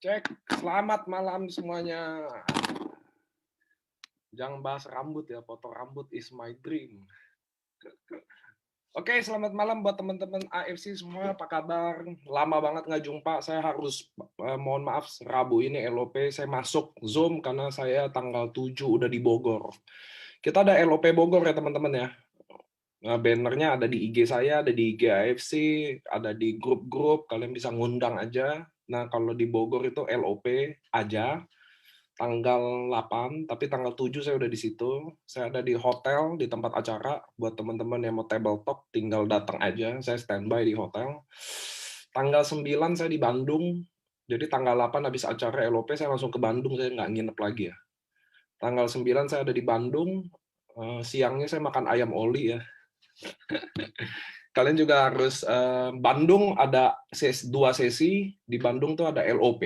Cek, selamat malam semuanya. Jangan bahas rambut ya, potong rambut is my dream. Oke, selamat malam buat teman-teman AFC semua, apa kabar? Lama banget nggak jumpa, saya harus mohon maaf, Rabu ini LOP, saya masuk Zoom karena saya tanggal 7 udah di Bogor. Kita ada LOP Bogor ya teman-teman ya. Nah, bannernya ada di IG saya, ada di IG AFC, ada di grup-grup, kalian bisa ngundang aja. Nah, kalau di Bogor itu LOP aja, tanggal 8, tapi tanggal 7 saya udah di situ. Saya ada di hotel, di tempat acara. Buat teman-teman yang mau table talk, tinggal datang aja. Saya standby di hotel. Tanggal 9 saya di Bandung. Jadi tanggal 8 habis acara LOP, saya langsung ke Bandung. Saya nggak nginep lagi ya. Tanggal 9 saya ada di Bandung. Siangnya saya makan ayam oli ya. Kalian juga harus, Bandung ada dua sesi. Di Bandung tuh ada LOP.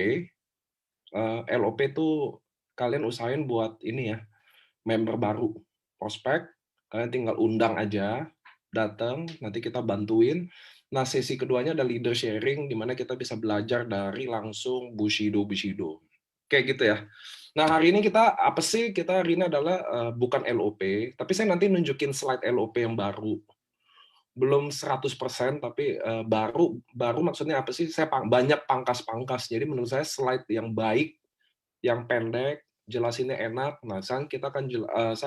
LOP tuh kalian usahain buat ini ya, member baru, prospek, kalian tinggal undang aja, datang, nanti kita bantuin. Nah, sesi keduanya ada leader sharing, di mana kita bisa belajar dari langsung Bushido. Kayak gitu ya. Nah, hari ini kita, apa sih, kita hari ini adalah bukan LOP, tapi saya nanti nunjukin slide LOP yang baru. Belum 100%, tapi baru maksudnya apa sih, saya banyak pangkas-pangkas, jadi menurut saya slide yang baik, yang pendek, jelasinnya enak. Nah, saya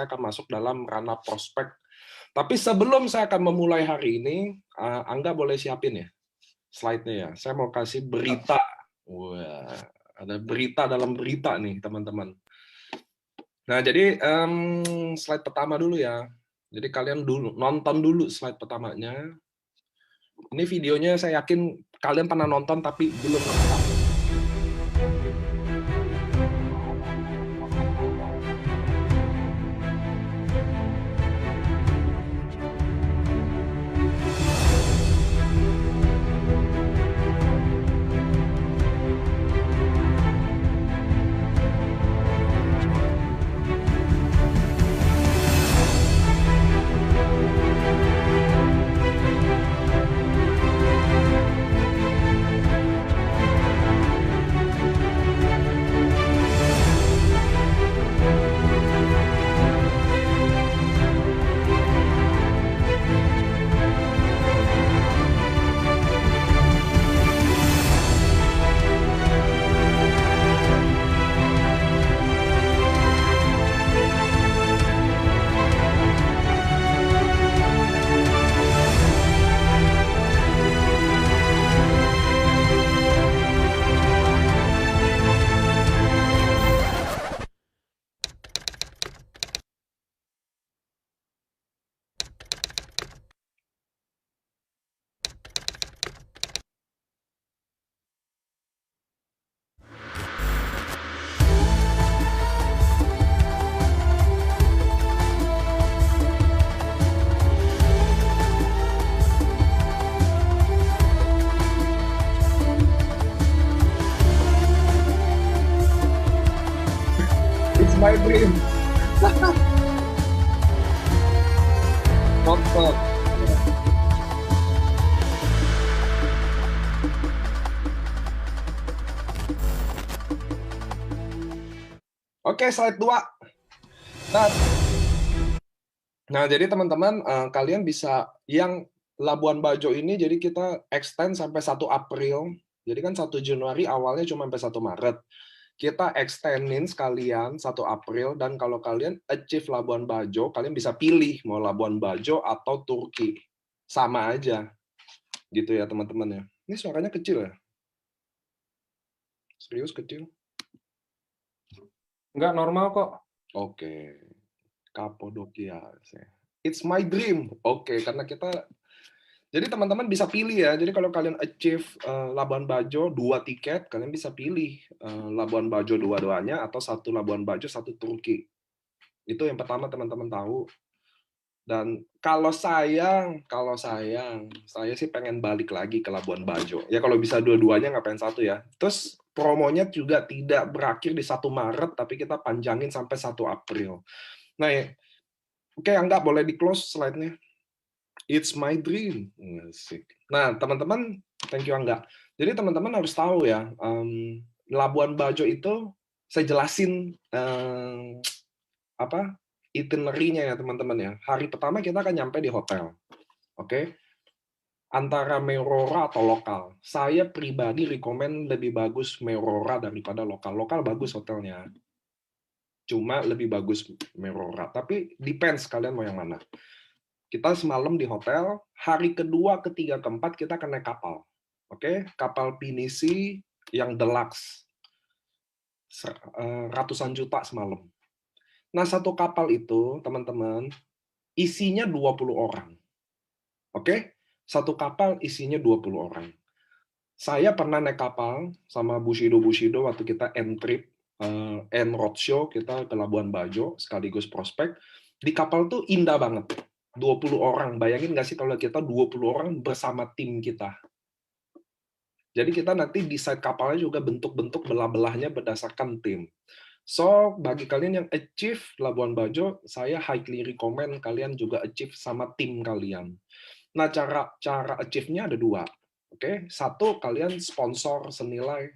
akan masuk dalam ranah prospek. Tapi sebelum saya akan memulai hari ini, Angga boleh siapin ya slide-nya ya. Saya mau kasih berita. Wah, ada berita dalam berita nih, teman-teman. Nah, jadi slide pertama dulu ya. Jadi kalian nonton dulu slide pertamanya. Ini videonya saya yakin kalian pernah nonton tapi belum lengkap. It's my dream. Nonton. Oke, slide 2. Nah, jadi teman-teman, kalian bisa yang Labuan Bajo ini, jadi kita extend sampai 1 April. Jadi kan 1 Januari awalnya cuma sampai 1 Maret. Kita extendin sekalian 1 April, dan kalau kalian achieve Labuan Bajo, kalian bisa pilih mau Labuan Bajo atau Turki. Sama aja. Gitu ya teman-teman ya. Ini suaranya kecil ya? Serius kecil? Enggak, normal kok. Oke. Kapadokia. It's my dream. Oke, karena kita... Jadi teman-teman bisa pilih ya. Jadi kalau kalian achieve Labuan Bajo 2 tiket, kalian bisa pilih Labuan Bajo dua-duanya atau 1 Labuan Bajo, 1 Turki. Itu yang pertama teman-teman tahu. Dan kalau saya sih pengen balik lagi ke Labuan Bajo. Ya kalau bisa dua-duanya ngapain 1 ya. Terus promonya juga tidak berakhir di 1 Maret, tapi kita panjangin sampai 1 April. Nah, ya. Oke, Angga boleh di-close slide-nya. It's my dream. Nah, teman-teman, thank you Angga. Jadi teman-teman harus tahu ya, Labuan Bajo itu saya jelasin itinerary-nya ya teman-teman ya. Hari pertama kita akan nyampe di hotel. Oke. Antara Merora atau lokal. Saya pribadi rekomen lebih bagus Merora daripada lokal. Lokal bagus hotelnya. Cuma lebih bagus Merora. Tapi depends kalian mau yang mana. Kita semalam di hotel, hari kedua, ketiga, keempat kita akan naik kapal. Oke, kapal pinisi yang deluxe. Ratusan juta semalam. Nah, satu kapal itu, teman-teman, isinya 20 orang. Oke? Satu kapal isinya 20 orang. Saya pernah naik kapal sama Bushido waktu kita end-trip, end-roadshow, kita ke Labuan Bajo, sekaligus prospek. Di kapal tuh indah banget. 20 orang. Bayangin nggak sih kalau kita 20 orang bersama tim kita? Jadi kita nanti desain kapalnya juga bentuk-bentuk belah-belahnya berdasarkan tim. So, bagi kalian yang achieve Labuan Bajo, saya highly recommend kalian juga achieve sama tim kalian. Nah, cara achieve-nya ada dua. Oke, satu, kalian sponsor senilai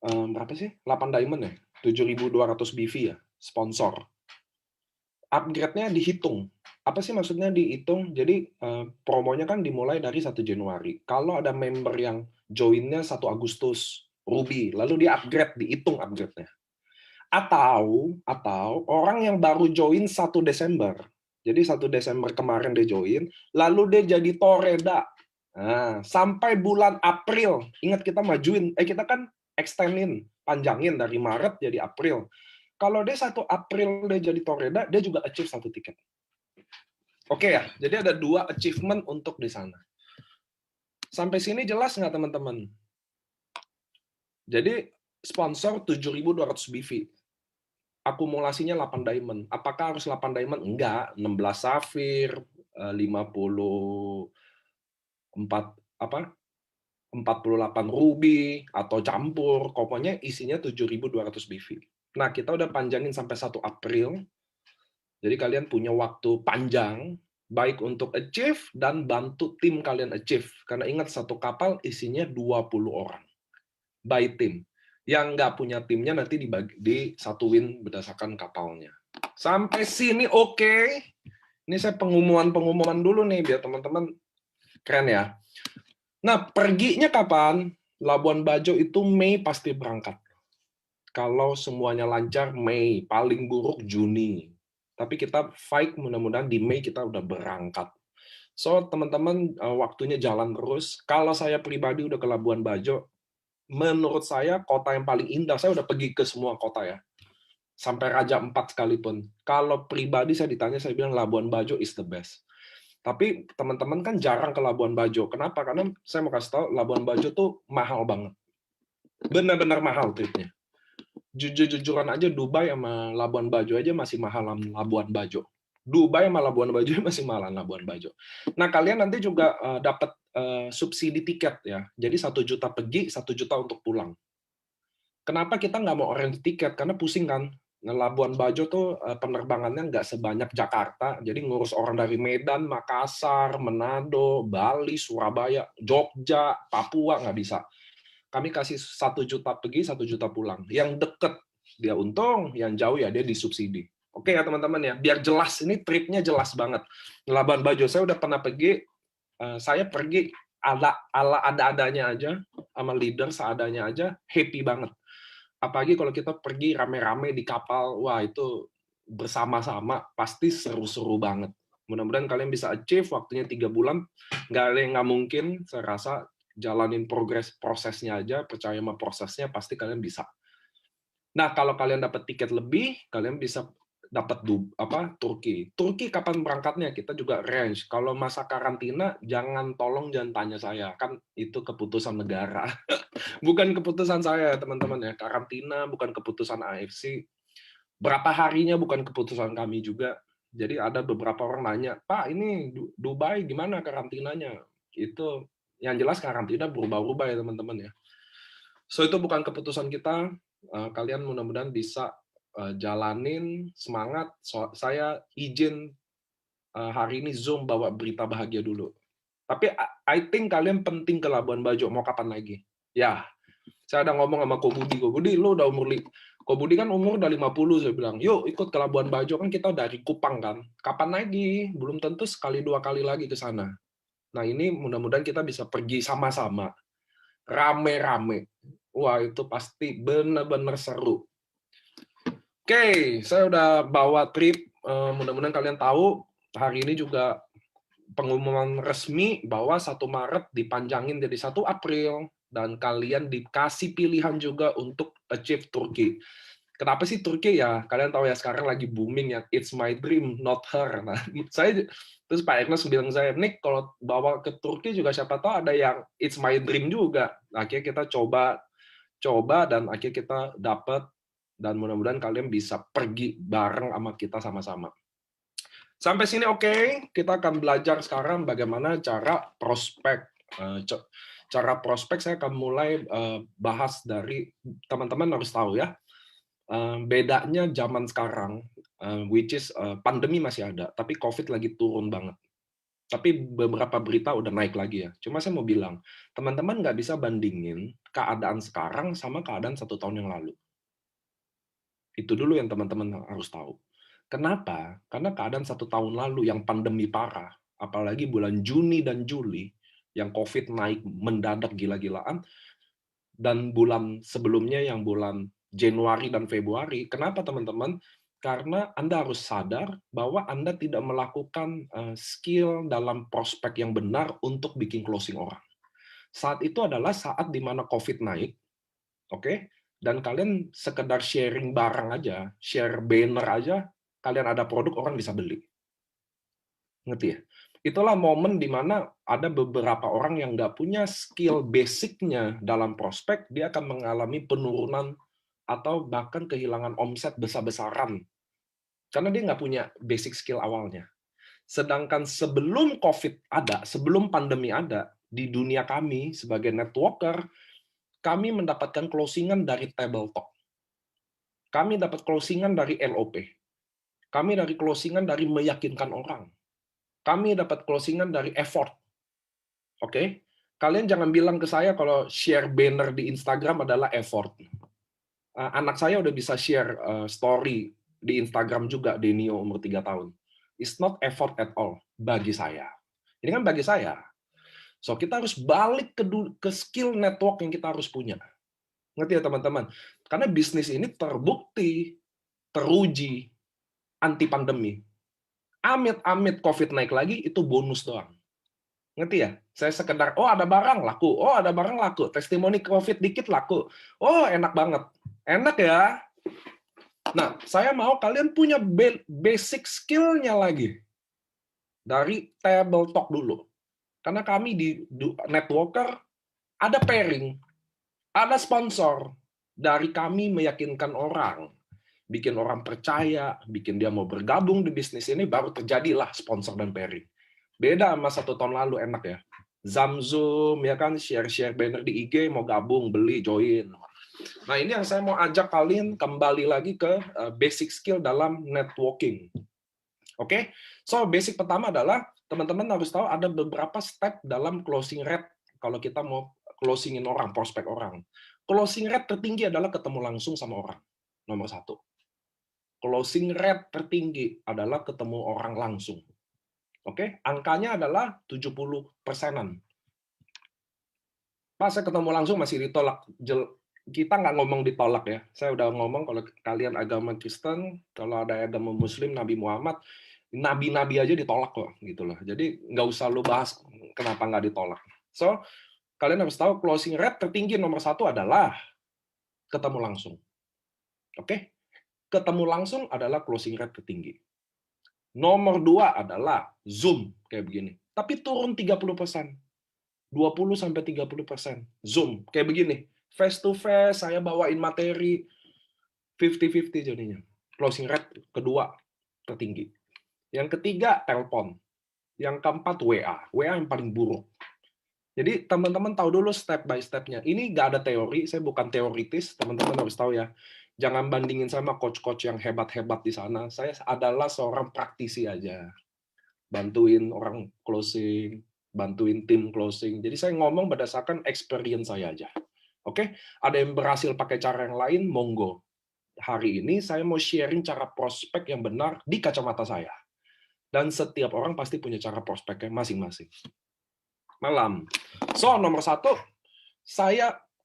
berapa sih? 8 diamond ya? 7.200 BV ya, sponsor. Upgrade-nya dihitung. Apa sih maksudnya dihitung? Jadi promonya kan dimulai dari 1 Januari. Kalau ada member yang join-nya 1 Agustus, Ruby, lalu dia upgrade, dihitung upgrade-nya. Atau orang yang baru join 1 Desember. Jadi 1 Desember kemarin dia join, lalu dia jadi Toreda. Nah, sampai bulan April, ingat kita majuin, kita kan extendin, panjangin dari Maret jadi April. Kalau dia 1 April dia jadi Toreda, dia juga achieve 1 tiket. Oke ya, jadi ada 2 achievement untuk di sana. Sampai sini jelas nggak teman-teman? Jadi sponsor 7.200 BV. Akumulasinya 8 diamond. Apakah harus 8 diamond? Enggak, 16 safir, 48 ruby atau campur, pokoknya isinya 7.200 BV. Nah, kita udah panjangin sampai 1 April. Jadi kalian punya waktu panjang baik untuk achieve dan bantu tim kalian achieve. Karena ingat satu kapal isinya 20 orang. By team. Yang nggak punya timnya nanti disatuin berdasarkan kapalnya. Sampai sini oke. Ini saya pengumuman dulu nih biar teman-teman keren ya. Nah, perginya kapan? Labuan Bajo itu Mei pasti berangkat. Kalau semuanya lancar Mei, paling buruk Juni. Tapi kita fight mudah-mudahan di Mei kita udah berangkat. So, teman-teman waktunya jalan terus. Kalau saya pribadi udah ke Labuan Bajo, menurut saya kota yang paling indah. Saya udah pergi ke semua kota ya. Sampai Raja Ampat sekalipun. Kalau pribadi saya ditanya, saya bilang Labuan Bajo is the best. Tapi teman-teman kan jarang ke Labuan Bajo. Kenapa? Karena saya mau kasih tahu, Labuan Bajo tuh mahal banget. Benar-benar mahal tripnya. Jujur-jujuran aja, Dubai sama Labuan Bajo aja masih mahal Labuan Bajo. Dubai sama Labuan Bajo masih mahal Labuan Bajo. Nah, kalian nanti juga dapat subsidi tiket ya. Jadi 1 juta pergi, 1 juta untuk pulang. Kenapa kita nggak mau orange tiket? Karena pusing kan. Labuan Bajo tuh penerbangannya nggak sebanyak Jakarta, jadi ngurus orang dari Medan, Makassar, Manado, Bali, Surabaya, Jogja, Papua nggak bisa. Kami kasih 1 juta pergi, 1 juta pulang. Yang deket dia untung, yang jauh ya dia disubsidi. Oke ya teman-teman ya, biar jelas, ini tripnya jelas banget. Labuan Bajo saya udah pernah pergi, saya pergi ada-adanya aja, sama leader seadanya aja, happy banget. Apalagi kalau kita pergi rame-rame di kapal, wah itu bersama-sama pasti seru-seru banget. Mudah-mudahan kalian bisa achieve waktunya 3 bulan. Nggak mungkin, saya rasa jalanin prosesnya aja, percaya sama prosesnya, pasti kalian bisa. Nah, kalau kalian dapat tiket lebih, kalian bisa dapat Turki. Turki kapan berangkatnya? Kita juga range. Kalau masa karantina, jangan tanya saya, kan itu keputusan negara. Bukan keputusan saya, teman-teman ya. Karantina bukan keputusan AFC. Berapa harinya bukan keputusan kami juga. Jadi ada beberapa orang nanya, Pak, ini Dubai gimana karantinanya? Itu yang jelas karantina berubah-ubah ya teman-teman ya. So itu bukan keputusan kita. Kalian mudah-mudahan bisa jalanin, semangat. Saya izin hari ini Zoom bawa berita bahagia dulu. Tapi I think kalian penting ke Labuan Bajo. Mau kapan lagi? Ya, Saya ada ngomong sama Ko Budi, lu udah Ko Budi kan umur udah 50, saya bilang, yuk ikut ke Labuan Bajo, kan kita dari Kupang kan. Kapan lagi? Belum tentu sekali 2 kali lagi ke sana. Nah ini mudah-mudahan kita bisa pergi sama-sama, rame-rame. Wah itu pasti benar-benar seru. Oke, saya udah bawa trip. Mudah-mudahan kalian tahu, hari ini juga pengumuman resmi bahwa 1 Maret dipanjangin jadi 1 April. Dan kalian dikasih pilihan juga untuk achieve Turki. Kenapa sih Turki ya? Kalian tahu ya sekarang lagi booming ya, it's my dream, not her. Nah, saya terus Pak Ernest bilang saya, Nick kalau bawa ke Turki juga siapa tahu ada yang it's my dream juga. Akhirnya kita coba dan akhirnya kita dapat, dan mudah-mudahan kalian bisa pergi bareng sama kita sama-sama. Sampai sini oke, kita akan belajar sekarang bagaimana cara prospek. Cara prospek saya akan mulai bahas dari, teman-teman harus tahu ya, bedanya zaman sekarang, which is pandemi masih ada, tapi COVID lagi turun banget. Tapi beberapa berita udah naik lagi ya. Cuma saya mau bilang, teman-teman nggak bisa bandingin keadaan sekarang sama keadaan 1 tahun yang lalu. Itu dulu yang teman-teman harus tahu. Kenapa? Karena keadaan 1 tahun lalu yang pandemi parah, apalagi bulan Juni dan Juli, yang COVID naik mendadak gila-gilaan, dan bulan sebelumnya yang bulan Januari dan Februari. Kenapa teman-teman? Karena Anda harus sadar bahwa Anda tidak melakukan skill dalam prospek yang benar untuk bikin closing orang. Saat itu adalah saat di mana COVID naik, oke? Dan kalian sekedar sharing barang aja, share banner aja, kalian ada produk, orang bisa beli. Ngerti ya? Itulah momen di mana ada beberapa orang yang nggak punya skill basicnya dalam prospek, dia akan mengalami penurunan atau bahkan kehilangan omset besar-besaran. Karena dia nggak punya basic skill awalnya. Sedangkan sebelum COVID ada, sebelum pandemi ada, di dunia kami sebagai networker, kami mendapatkan closingan dari table talk. Kami dapat closingan dari LOP. Kami dari closingan dari meyakinkan orang. Kami dapat closingan dari effort. Oke? Kalian jangan bilang ke saya kalau share banner di Instagram adalah effort. Anak saya udah bisa share story di Instagram juga, Denio umur 3 tahun. It's not effort at all bagi saya. Ini kan bagi saya. So, kita harus balik ke skill network yang kita harus punya. Ngerti ya teman-teman? Karena bisnis ini terbukti, teruji, anti pandemi. Amit-amit COVID naik lagi, itu bonus doang. Ngerti ya? Saya sekedar, oh ada barang laku, oh ada barang laku, testimoni COVID dikit laku. Oh enak banget. Enak ya? Nah, saya mau kalian punya basic skill-nya lagi. Dari table talk dulu. Karena kami di networker, ada pairing, ada sponsor. Dari kami meyakinkan orang, bikin orang percaya, bikin dia mau bergabung di bisnis ini, baru terjadilah sponsor dan pairing. Beda sama 1 tahun lalu, enak ya. Zamzum, ya kan, share-share banner di IG, mau gabung, beli, join. Nah, ini yang saya mau ajak kalian kembali lagi ke basic skill dalam networking. Oke? So, basic pertama adalah, teman-teman harus tahu ada beberapa step dalam closing rate kalau kita mau closingin orang, prospek orang. Closing rate tertinggi adalah ketemu langsung sama orang. Nomor 1. Closing rate tertinggi adalah ketemu orang langsung. Oke? Angkanya adalah 70%-an. Pas saya ketemu langsung masih ditolak. Kita nggak ngomong ditolak ya. Saya udah ngomong kalau kalian agama Kristen, kalau ada agama Muslim, Nabi Muhammad, nabi-nabi aja ditolak kok gitu loh. Jadi nggak usah lu bahas kenapa nggak ditolak. So, kalian harus tahu closing rate tertinggi nomor 1 adalah ketemu langsung. Oke? Ketemu langsung adalah closing rate tertinggi. Nomor 2 adalah Zoom kayak begini. Tapi turun 30%. 20-30%. Zoom, kayak begini. Face to face, saya bawain materi, 50-50 jadinya. Closing rate kedua tertinggi. Yang ketiga, telepon. Yang keempat, WA. WA yang paling buruk. Jadi teman-teman tahu dulu step by step-nya. Ini nggak ada teori, saya bukan teoritis, teman-teman harus tahu ya. Jangan bandingin sama coach-coach yang hebat-hebat di sana. Saya adalah seorang praktisi aja. Bantuin orang closing, bantuin tim closing. Jadi saya ngomong berdasarkan experience saya aja. Oke, ada yang berhasil pakai cara yang lain, monggo. Hari ini saya mau sharing cara prospek yang benar di kacamata saya. Dan setiap orang pasti punya cara prospeknya masing-masing. Malam. So, nomor satu,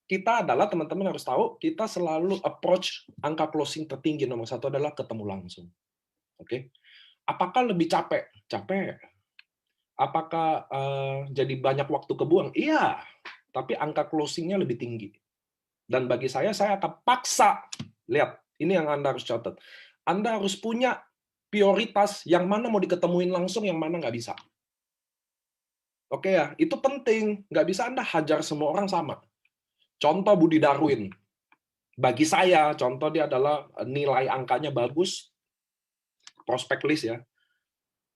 kita adalah, teman-teman harus tahu, kita selalu approach angka closing tertinggi nomor satu adalah ketemu langsung. Oke? Apakah lebih capek? Capek. Apakah jadi banyak waktu kebuang? Iya. Tapi angka closing-nya lebih tinggi. Dan bagi saya akan paksa. Lihat, ini yang Anda harus catat. Anda harus punya prioritas yang mana mau diketemuin langsung, yang mana nggak bisa. Oke ya, itu penting. Nggak bisa Anda hajar semua orang sama. Contoh Budi Darwin. Bagi saya, contoh dia adalah nilai angkanya bagus, prospek list ya.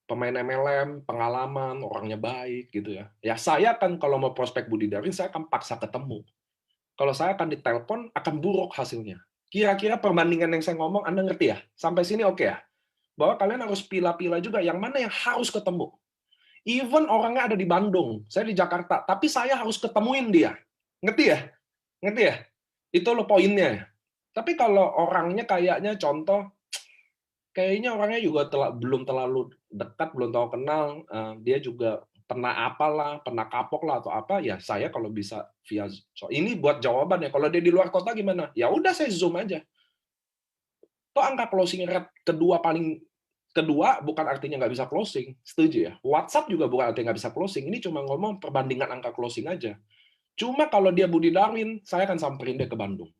Pemain MLM, pengalaman, orangnya baik gitu ya. Ya saya kan kalau mau prospek Budi Darwin, saya akan paksa ketemu. Kalau saya akan ditelepon, akan buruk hasilnya. Kira-kira perbandingan yang saya ngomong, Anda ngerti ya? Sampai sini oke ya? Bahwa kalian harus pilih-pilih juga yang mana yang harus ketemu. Even orangnya ada di Bandung, saya di Jakarta, tapi saya harus ketemuin dia. Ngerti ya? Ngerti ya? Itu lo poinnya ya. Tapi kalau orangnya kayaknya contoh, kayaknya orangnya juga belum terlalu dekat, belum tahu kenal, dia juga pernah apalah, pernah kapok lah atau apa, ya saya kalau bisa via ini buat jawaban ya. Kalau dia di luar kota gimana? Ya udah saya Zoom aja. Toh angka closing rate kedua bukan artinya nggak bisa closing, setuju ya? WhatsApp juga bukan artinya nggak bisa closing. Ini cuma ngomong perbandingan angka closing aja. Cuma kalau dia Budi Darwin, saya akan samperin dia ke Bandung.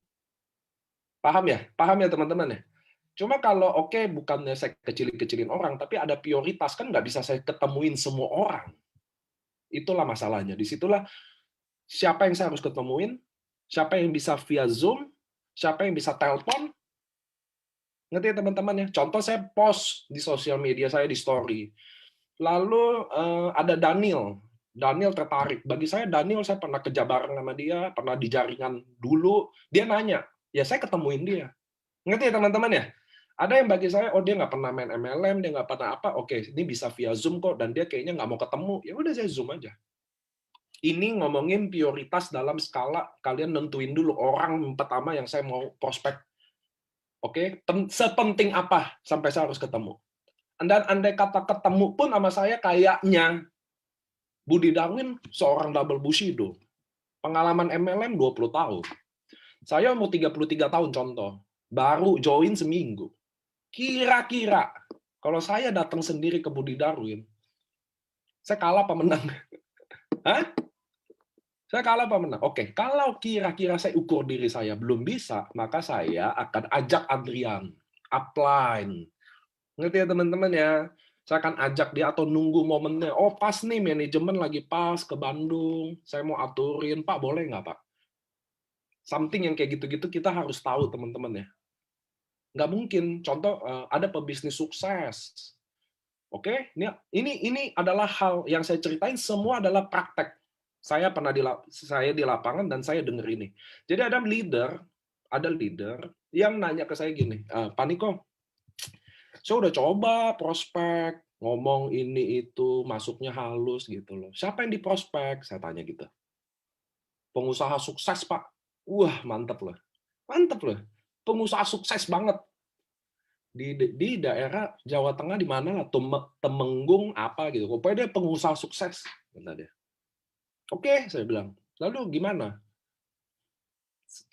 Paham ya? Paham ya teman-teman ya? Cuma kalau oke, bukannya saya kecilin orang, tapi ada prioritas, kan nggak bisa saya ketemuin semua orang. Itulah masalahnya. Disitulah siapa yang saya harus ketemuin, siapa yang bisa via Zoom, siapa yang bisa telepon. Ngerti ya teman-teman ya? Contoh saya post di sosial media saya di story. Lalu ada Daniel. Daniel tertarik. Bagi saya Daniel, saya pernah kerja bareng sama dia, pernah di jaringan dulu. Dia nanya, ya saya ketemuin dia. Ngerti ya teman-teman ya? Ada yang bagi saya, oh dia nggak pernah main MLM, dia nggak pernah apa, oke, ini bisa via Zoom kok, dan dia kayaknya nggak mau ketemu, ya udah saya Zoom aja. Ini ngomongin prioritas dalam skala, kalian nentuin dulu orang pertama yang saya mau prospek. Oke, sepenting apa sampai saya harus ketemu. Dan andai kata ketemu pun sama saya kayaknya Budi Darwin seorang double Bushido. Pengalaman MLM 20 tahun. Saya mau 33 tahun contoh. Baru join seminggu. Kira-kira kalau saya datang sendiri ke Budi Darwin, saya kalah apa menang? Hah? Saya kalah apa menang? Oke, kalau kira-kira saya ukur diri saya belum bisa, maka saya akan ajak Adrian, upline. Ngerti ya teman-teman ya? Saya akan ajak dia atau nunggu momennya. Oh pas nih, manajemen lagi pas ke Bandung. Saya mau aturin, Pak boleh nggak Pak? Something yang kayak gitu-gitu kita harus tahu teman-teman ya. Nggak mungkin. Contoh, ada pebisnis sukses. Oke, ini adalah hal yang saya ceritain semua adalah praktek. Saya pernah saya di lapangan dan saya dengar ini. Jadi ada leader yang nanya ke saya gini, Pak Niko, saya udah coba prospek, ngomong ini itu, masuknya halus gitu loh. Siapa yang di prospek? Saya tanya gitu. Pengusaha sukses, Pak. Wah, mantep loh. Mantep loh. Pengusaha sukses banget. Di daerah Jawa Tengah di mana lah, Temenggung apa gitu. Pokoknya dia pengusaha sukses, kata dia. Oke, saya bilang. Lalu gimana?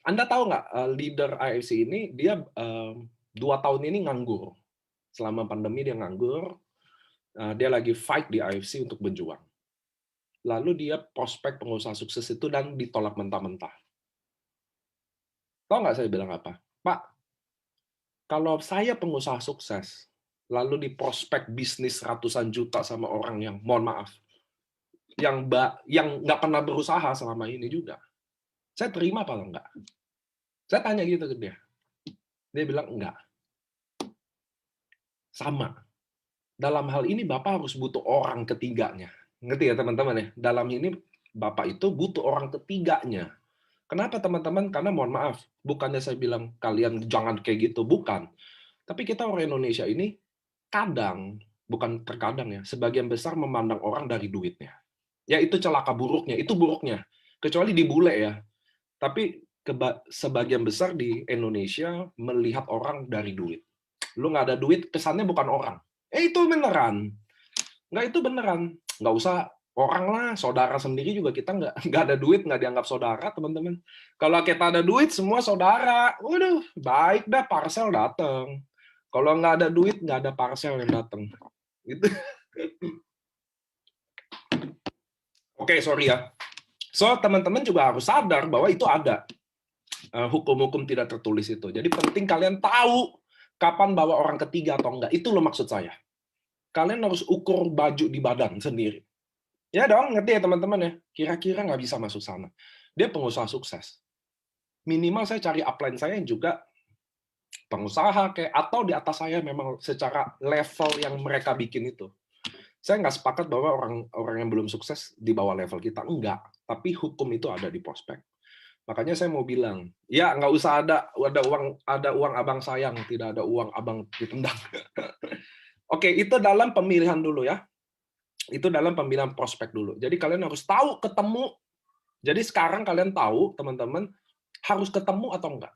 Anda tahu nggak leader AFC ini dia 2 tahun ini nganggur. Selama pandemi dia nganggur. Dia lagi fight di AFC untuk berjuang. Lalu dia prospek pengusaha sukses itu dan ditolak mentah-mentah. Tahu nggak saya bilang apa? Pak, kalau saya pengusaha sukses, lalu di prospek bisnis ratusan juta sama orang yang, mohon maaf, yang nggak pernah berusaha selama ini juga, saya terima apa enggak? Saya tanya gitu ke dia. Dia bilang enggak. Sama. Dalam hal ini Bapak harus butuh orang ketiganya. Ngerti ya teman-teman ya? Dalam ini Bapak itu butuh orang ketiganya. Kenapa teman-teman? Karena mohon maaf, bukannya saya bilang kalian jangan kayak gitu, bukan. Tapi kita orang Indonesia ini kadang, bukan terkadang ya, sebagian besar memandang orang dari duitnya. Ya itu celaka buruknya, itu buruknya. Kecuali di bule ya. Tapi sebagian besar di Indonesia melihat orang dari duit. Lu nggak ada duit, kesannya bukan orang. Itu beneran. Nggak, itu beneran. Nggak usah orang lah, saudara sendiri juga kita nggak ada duit, nggak dianggap saudara, teman-teman. Kalau kita ada duit, semua saudara. Waduh, baik dah, parcel datang. Kalau nggak ada duit, nggak ada parcel yang datang. Gitu. Oke, sorry ya. So, teman-teman juga harus sadar bahwa itu ada. Hukum-hukum tidak tertulis itu. Jadi penting kalian tahu kapan bawa orang ketiga atau enggak. Itu loh maksud saya. Kalian harus ukur baju di badan sendiri. Ya dong, ngerti ya teman-teman ya? Kira-kira nggak bisa masuk sana. Dia pengusaha sukses. Minimal saya cari upline saya yang juga pengusaha kayak, atau di atas saya memang secara level yang mereka bikin itu. Saya nggak sepakat bahwa orang yang belum sukses di bawah level kita. Enggak. Tapi hukum itu ada di prospek. Makanya saya mau bilang, ya nggak usah ada uang abang sayang, tidak ada uang abang ditendang. Oke, itu dalam pemilihan dulu ya. Itu dalam pemilihan prospek dulu. Jadi kalian harus tahu ketemu. Jadi sekarang kalian tahu, teman-teman, harus ketemu atau enggak.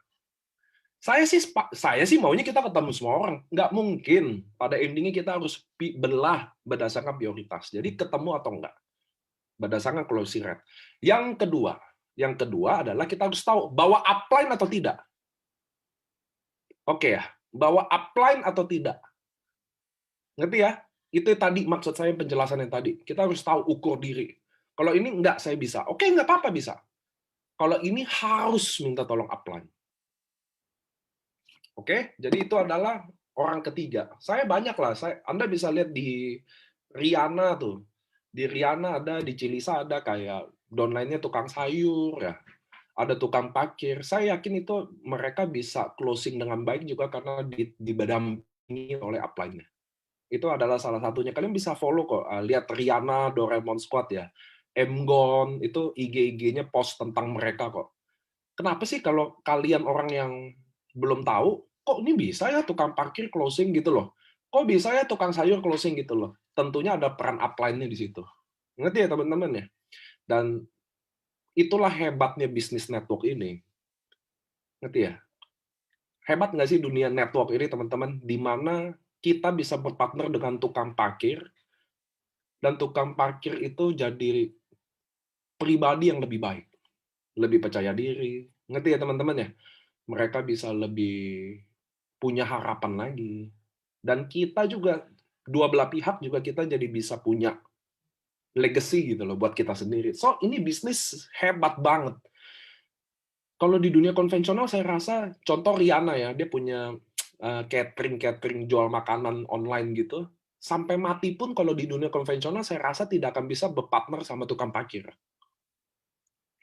Saya sih maunya kita ketemu semua orang. Nggak mungkin. Pada endingnya kita harus belah berdasarkan prioritas. Jadi ketemu atau enggak. Berdasarkan closing rate. Yang kedua adalah kita harus tahu bahwa upline atau tidak. Oke ya, bahwa upline atau tidak. Ngerti ya? Itu tadi maksud saya penjelasan yang tadi. Kita harus tahu ukur diri. Kalau ini enggak saya bisa. Oke, enggak apa-apa bisa. Kalau ini harus minta tolong upline. Oke, jadi itu adalah orang ketiga. Saya banyak lah. Anda bisa lihat di Riana tuh. Di Riana ada, di Cilisa ada kayak downline-nya tukang sayur ya. Ada tukang parkir. Saya yakin itu mereka bisa closing dengan baik juga karena didampingi oleh upline-nya. Itu adalah salah satunya. Kalian bisa follow kok. Lihat Riana, Doraemon Squad ya. Mgon, itu IG-IG-nya post tentang mereka kok. Kenapa sih kalau kalian orang yang belum tahu, kok ini bisa ya tukang parkir closing gitu loh? Kok bisa ya tukang sayur closing gitu loh? Tentunya ada peran upline-nya di situ. Ngerti ya teman-teman ya? Dan itulah hebatnya bisnis network ini. Ngerti ya? Hebat nggak sih dunia network ini teman-teman? Di mana kita bisa berpartner dengan tukang parkir, dan tukang parkir itu jadi pribadi yang lebih baik. Lebih percaya diri. Ngerti ya teman-teman ya? Mereka bisa lebih punya harapan lagi. Dan kita juga, dua belah pihak juga kita jadi bisa punya legacy gitu loh buat kita sendiri. So, ini bisnis hebat banget. Kalau di dunia konvensional saya rasa, contoh Rihanna ya, dia punya catering jual makanan online gitu. Sampai mati pun kalau di dunia konvensional saya rasa tidak akan bisa berpartner sama tukang parkir.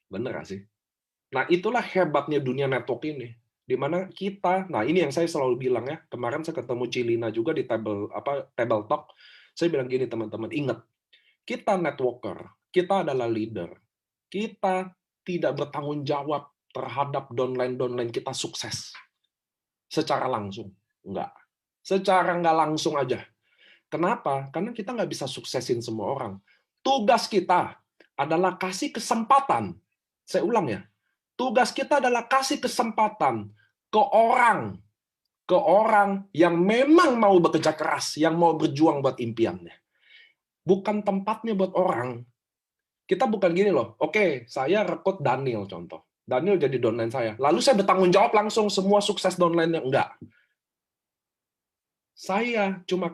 Bener nggak sih? Nah, itulah hebatnya dunia network ini. Di mana kita, nah ini yang saya selalu bilang ya, kemarin saya ketemu Cilina juga di table talk, saya bilang gini teman-teman, ingat, kita networker, kita adalah leader, kita tidak bertanggung jawab terhadap downline kita sukses secara langsung, enggak. Secara nggak langsung aja. Kenapa? Karena kita nggak bisa suksesin semua orang. Tugas kita adalah kasih kesempatan. Saya ulang ya, tugas kita adalah kasih kesempatan ke orang yang memang mau bekerja keras, yang mau berjuang buat impiannya. Bukan tempatnya buat orang. Kita bukan gini loh, oke, saya rekrut Daniel contoh. Daniel jadi downline saya. Lalu saya bertanggung jawab langsung semua sukses downline-nya. Enggak. Saya cuma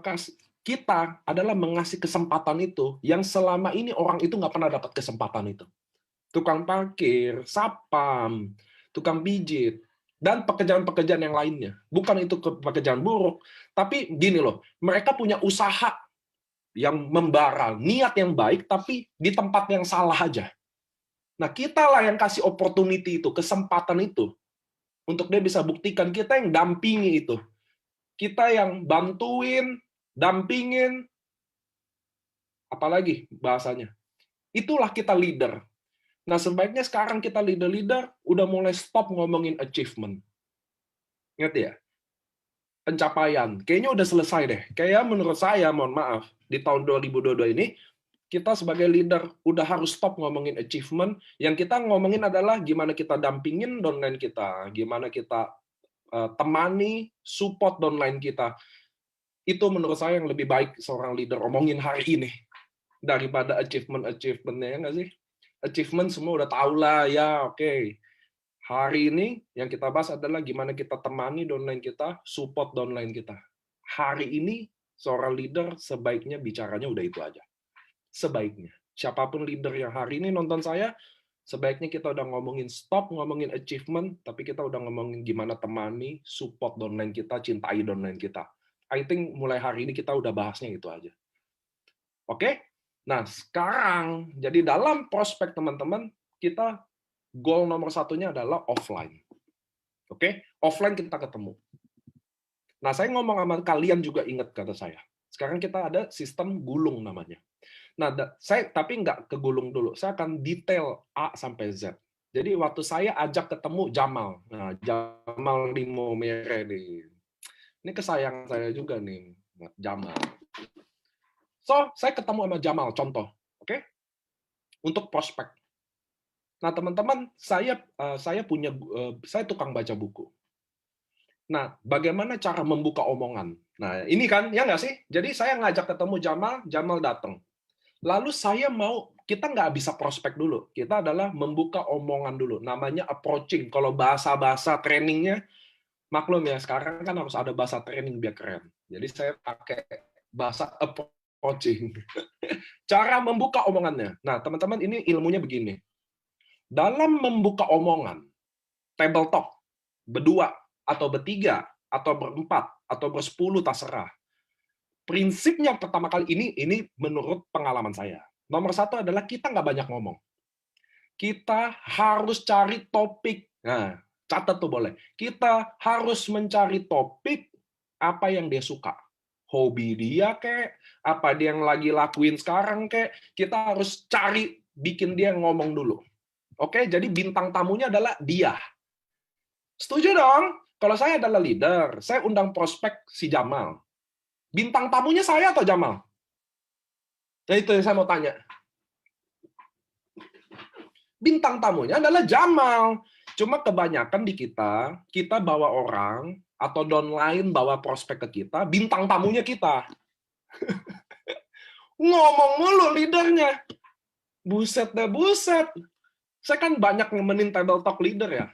kita adalah mengasih kesempatan itu yang selama ini orang itu nggak pernah dapat kesempatan itu. Tukang parkir, sapam, tukang pijit, dan pekerjaan-pekerjaan yang lainnya. Bukan itu pekerjaan buruk, tapi gini loh, mereka punya usaha yang membara, niat yang baik, tapi di tempat yang salah aja. Nah, kita lah yang kasih opportunity itu, kesempatan itu, untuk dia bisa buktikan, kita yang dampingi itu. Kita yang bantuin, dampingin, apalagi bahasanya. Itulah kita leader. Nah, sebaiknya sekarang kita leader-leader udah mulai stop ngomongin achievement. Ngerti ya? Pencapaian. Kayaknya udah selesai deh. Kayak menurut saya, mohon maaf, di tahun 2022 ini, Kita sebagai leader udah harus stop ngomongin achievement, yang kita ngomongin adalah gimana kita dampingin downline kita, gimana kita temani, support downline kita. Itu menurut saya yang lebih baik seorang leader omongin hari ini daripada achievement-achievementnya, ya nggak sih? Achievement semua udah tahu lah, ya oke. Hari ini yang kita bahas adalah gimana kita temani downline kita, support downline kita. Hari ini seorang leader sebaiknya bicaranya udah itu aja. Sebaiknya. Siapapun leader yang hari ini nonton saya, sebaiknya kita udah ngomongin stop, ngomongin achievement, tapi kita udah ngomongin gimana temani, support downline kita, cintai downline kita. I think mulai hari ini kita udah bahasnya itu aja. Oke? Nah, sekarang, jadi dalam prospek teman-teman, kita goal nomor satunya adalah offline. Oke? Offline kita ketemu. Nah, saya ngomong sama kalian juga ingat kata saya. Sekarang kita ada sistem gulung namanya. Nah, saya tapi nggak kegulung dulu. Saya akan detail A sampai Z. Jadi waktu saya ajak ketemu Jamal. Nah, Jamal Limo Mere nih. Ini kesayangan saya juga nih, Jamal. So, saya ketemu sama Jamal, contoh. Oke? Untuk prospek. Nah, teman-teman, saya tukang baca buku. Nah, bagaimana cara membuka omongan? Nah, ini kan, ya nggak sih? Jadi saya ngajak ketemu Jamal, Jamal datang. Lalu kita nggak bisa prospek dulu. Kita adalah membuka omongan dulu. Namanya approaching. Kalau bahasa-bahasa trainingnya, maklum ya, sekarang kan harus ada bahasa training biar keren. Jadi saya pakai bahasa approaching. Cara membuka omongannya. Nah, teman-teman, ini ilmunya begini. Dalam membuka omongan, table talk, berdua, atau bertiga, atau berempat, atau bersepuluh, terserah. Prinsipnya pertama kali ini menurut pengalaman saya. Nomor satu adalah kita nggak banyak ngomong. Kita harus cari topik. Nah, catat tuh boleh. Kita harus mencari topik apa yang dia suka. Hobi dia kek, apa dia yang lagi lakuin sekarang kek. Kita harus cari, bikin dia ngomong dulu. Oke, jadi bintang tamunya adalah dia. Setuju dong? Kalau saya adalah leader, saya undang prospek si Jamal. Bintang tamunya saya atau Jamal? Nah, itu yang saya mau tanya. Bintang tamunya adalah Jamal. Cuma kebanyakan di kita bawa orang, atau downline bawa prospek ke kita, bintang tamunya kita. Ngomong mulu leadernya. Buset deh, buset. Saya kan banyak nemenin table talk leader ya.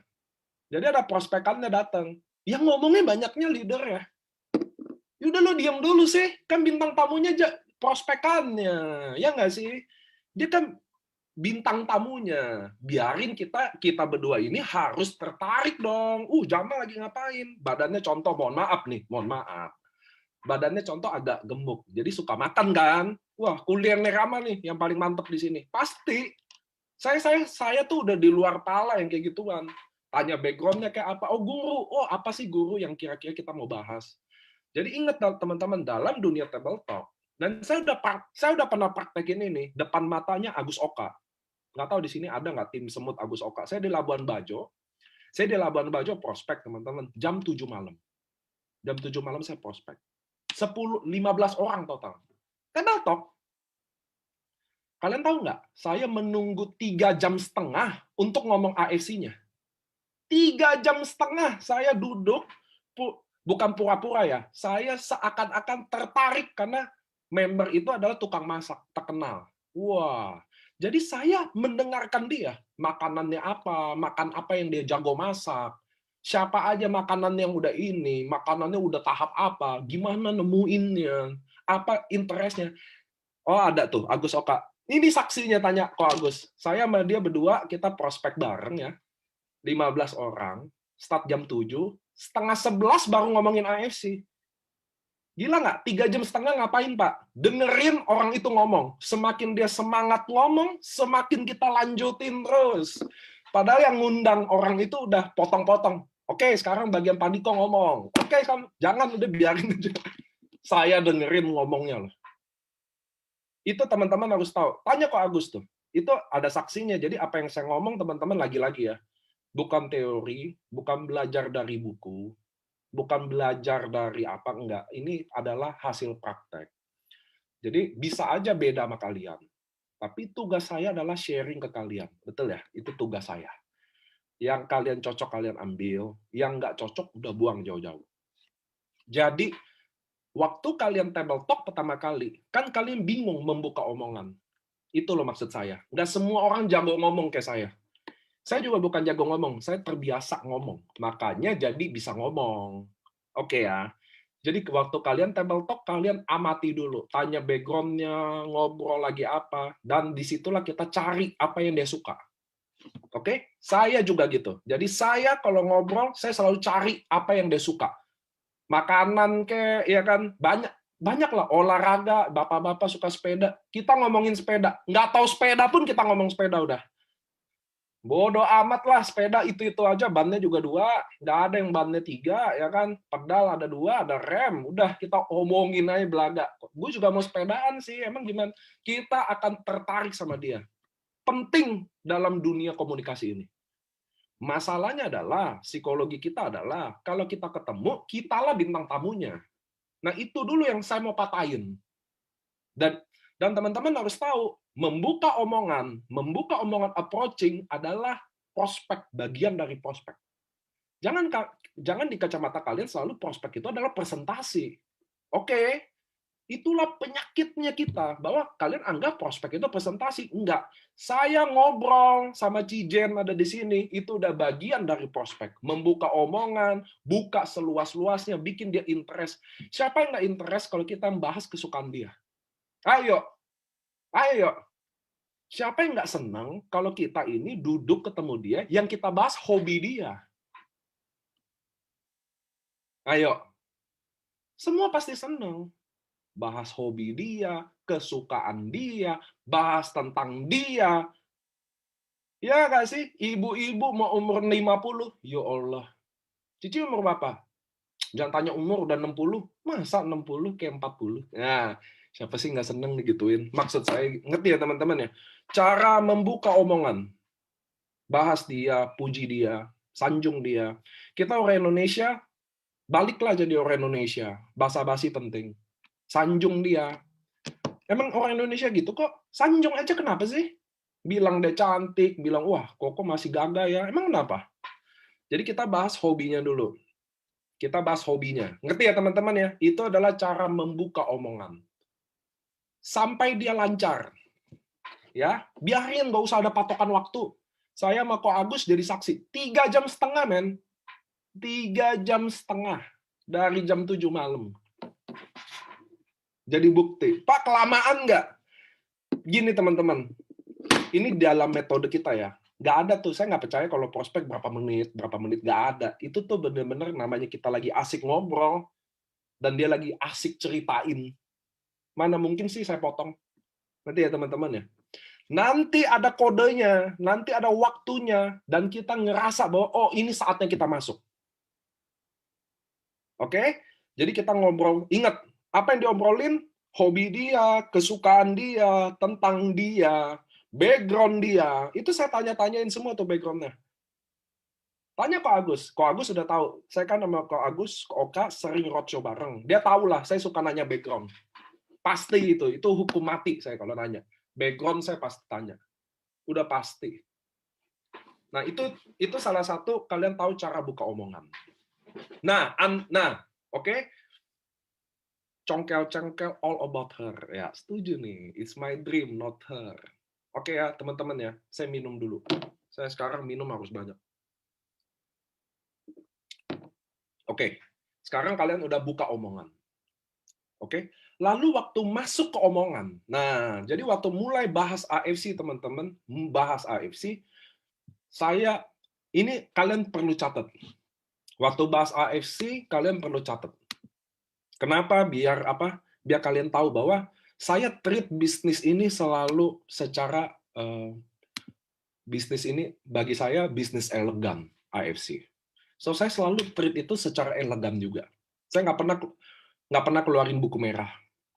Jadi ada prospekannya datang. Yang ngomongnya banyaknya leader ya. Yaudah lo diam dulu sih. Kan bintang tamunya prospekannya. Ya nggak sih? Dia kan bintang tamunya. Biarin kita berdua ini harus tertarik dong. Jamal lagi ngapain? Badannya contoh, mohon maaf. Badannya contoh agak gemuk. Jadi suka makan kan? Wah, kuliner Rama nih yang paling mantep di sini. Pasti. Saya tuh udah di luar pala yang kayak gituan. Tanya background-nya kayak apa? Oh, guru. Oh, apa sih guru yang kira-kira kita mau bahas? Jadi ingat teman-teman, dalam dunia table talk, dan saya udah pernah praktekin ini depan matanya Agus Oka. Nggak tahu di sini ada nggak tim semut Agus Oka. Saya di Labuan Bajo prospek teman-teman, jam 7 malam. Jam 7 malam saya prospek. 15 orang total. Table talk. Kalian tahu nggak? Saya menunggu 3,5 jam untuk ngomong AFC-nya. 3,5 jam saya duduk, bukan pura-pura ya. Saya seakan-akan tertarik karena member itu adalah tukang masak terkenal. Wah, jadi saya mendengarkan dia, makanannya apa, makan apa yang dia jago masak, siapa aja makanan yang udah ini, makanannya udah tahap apa, gimana nemuinnya, apa interestnya. Oh, ada tuh, Agus Oka. Ini saksinya, tanya kok Agus. Saya sama dia berdua, kita prospek bareng ya. 15 orang, start jam 7, setengah 11 baru ngomongin AFC. Gila nggak? 3,5 jam ngapain, Pak? Dengerin orang itu ngomong. Semakin dia semangat ngomong, semakin kita lanjutin terus. Padahal yang ngundang orang itu udah potong-potong. Oke, sekarang bagian Pandiko ngomong. Oke, jangan, udah biarin aja. Saya dengerin ngomongnya loh. Itu teman-teman harus tahu. Tanya kok Agus tuh. Itu ada saksinya. Jadi apa yang saya ngomong, teman-teman lagi-lagi ya. Bukan teori, bukan belajar dari buku, bukan belajar dari apa, enggak. Ini adalah hasil praktek. Jadi bisa aja beda sama kalian. Tapi tugas saya adalah sharing ke kalian. Betul ya? Itu tugas saya. Yang kalian cocok, kalian ambil. Yang nggak cocok, udah buang jauh-jauh. Jadi, waktu kalian table talk pertama kali, kan kalian bingung membuka omongan. Itu loh maksud saya. Nggak semua orang jago ngomong kayak saya. Saya juga bukan jago ngomong, saya terbiasa ngomong. Makanya jadi bisa ngomong. Oke ya. Jadi waktu kalian table talk, kalian amati dulu. Tanya background-nya, ngobrol lagi apa. Dan disitulah kita cari apa yang dia suka. Oke? Saya juga gitu. Jadi saya kalau ngobrol, saya selalu cari apa yang dia suka. Makanan kayak, ya kan? Banyak lah olahraga, bapak-bapak suka sepeda. Kita ngomongin sepeda. Nggak tahu sepeda pun kita ngomong sepeda udah. Bodoh amat lah, sepeda itu aja, bannya juga 2, nggak ada yang bannya 3, ya kan? Pedal ada 2, ada rem, udah kita omongin aja belaga. Gue juga mau sepedaan sih, emang gimana? Kita akan tertarik sama dia. Penting dalam dunia komunikasi ini. Masalahnya adalah, psikologi kita adalah, kalau kita ketemu, kitalah bintang tamunya. Nah itu dulu yang saya mau patahin. Dan teman-teman harus tahu, membuka omongan approaching adalah prospek, bagian dari prospek. Jangan di kacamata kalian selalu prospek itu adalah presentasi. Oke, itulah penyakitnya kita, bahwa kalian anggap prospek itu presentasi. Enggak. Saya ngobrol sama Cijen ada di sini, itu udah bagian dari prospek. Membuka omongan, buka seluas-luasnya, bikin dia interest. Siapa yang nggak interest kalau kita membahas kesukaan dia? Ayo, siapa yang nggak senang kalau kita ini duduk ketemu dia, yang kita bahas hobi dia? Ayo, semua pasti senang. Bahas hobi dia, kesukaan dia, bahas tentang dia. Ya nggak sih? Ibu-ibu mau umur 50, ya Allah. Cici umur berapa? Jangan tanya umur, udah 60. Masa 60 kayak 40? Nah, siapa sih nggak seneng digituin? Maksud saya, ngerti ya teman-teman ya? Cara membuka omongan. Bahas dia, puji dia, sanjung dia. Kita orang Indonesia, baliklah jadi orang Indonesia. Basa-basi penting. Sanjung dia. Emang orang Indonesia gitu kok. Sanjung aja kenapa sih? Bilang dia cantik, bilang, wah, Koko masih gagah ya. Emang kenapa? Jadi kita bahas hobinya dulu. Kita bahas hobinya. Ngerti ya teman-teman ya? Itu adalah cara membuka omongan. Sampai dia lancar. Ya, biarin, nggak usah ada patokan waktu. Saya sama Ko Agus jadi saksi. 3,5 jam, men. 3,5 jam. Dari jam 7 malam. Jadi bukti. Pak, kelamaan nggak? Gini teman-teman. Ini dalam metode kita ya. Nggak ada tuh, saya nggak percaya kalau prospek berapa menit, nggak ada. Itu tuh bener-bener namanya kita lagi asik ngobrol, dan dia lagi asik ceritain. Mana mungkin sih saya potong? Nanti ya teman-teman ya. Nanti ada kodenya, nanti ada waktunya, dan kita ngerasa bahwa, oh ini saatnya kita masuk. Oke? Jadi kita ngobrol, ingat, apa yang diobrolin? Hobi dia, kesukaan dia, tentang dia, background dia. Itu saya tanya-tanyain semua tuh background-nya. Tanya Kak Agus. Kak Agus sudah tahu. Saya kan sama Kak Agus, Kak Oka sering roadshow bareng. Dia tahu lah, saya suka nanya background. Pasti itu hukum mati saya kalau nanya. Background saya pasti tanya. Udah pasti. Nah, itu salah satu kalian tahu cara buka omongan. Nah, oke. Congkel-cengkel all about her. Ya, setuju nih. It's my dream, not her. Oke ya, teman-teman ya. Saya minum dulu. Saya sekarang minum harus banyak. Oke. Sekarang kalian udah buka omongan. Oke. Lalu waktu masuk ke omongan. Nah, jadi waktu mulai bahas AFC, teman-teman, bahas AFC, ini kalian perlu catat. Waktu bahas AFC, kalian perlu catat. Kenapa? Biar kalian tahu bahwa saya treat bisnis ini selalu secara bisnis ini bagi saya bisnis elegan AFC. So saya selalu treat itu secara elegan juga. Saya nggak pernah keluarin buku merah.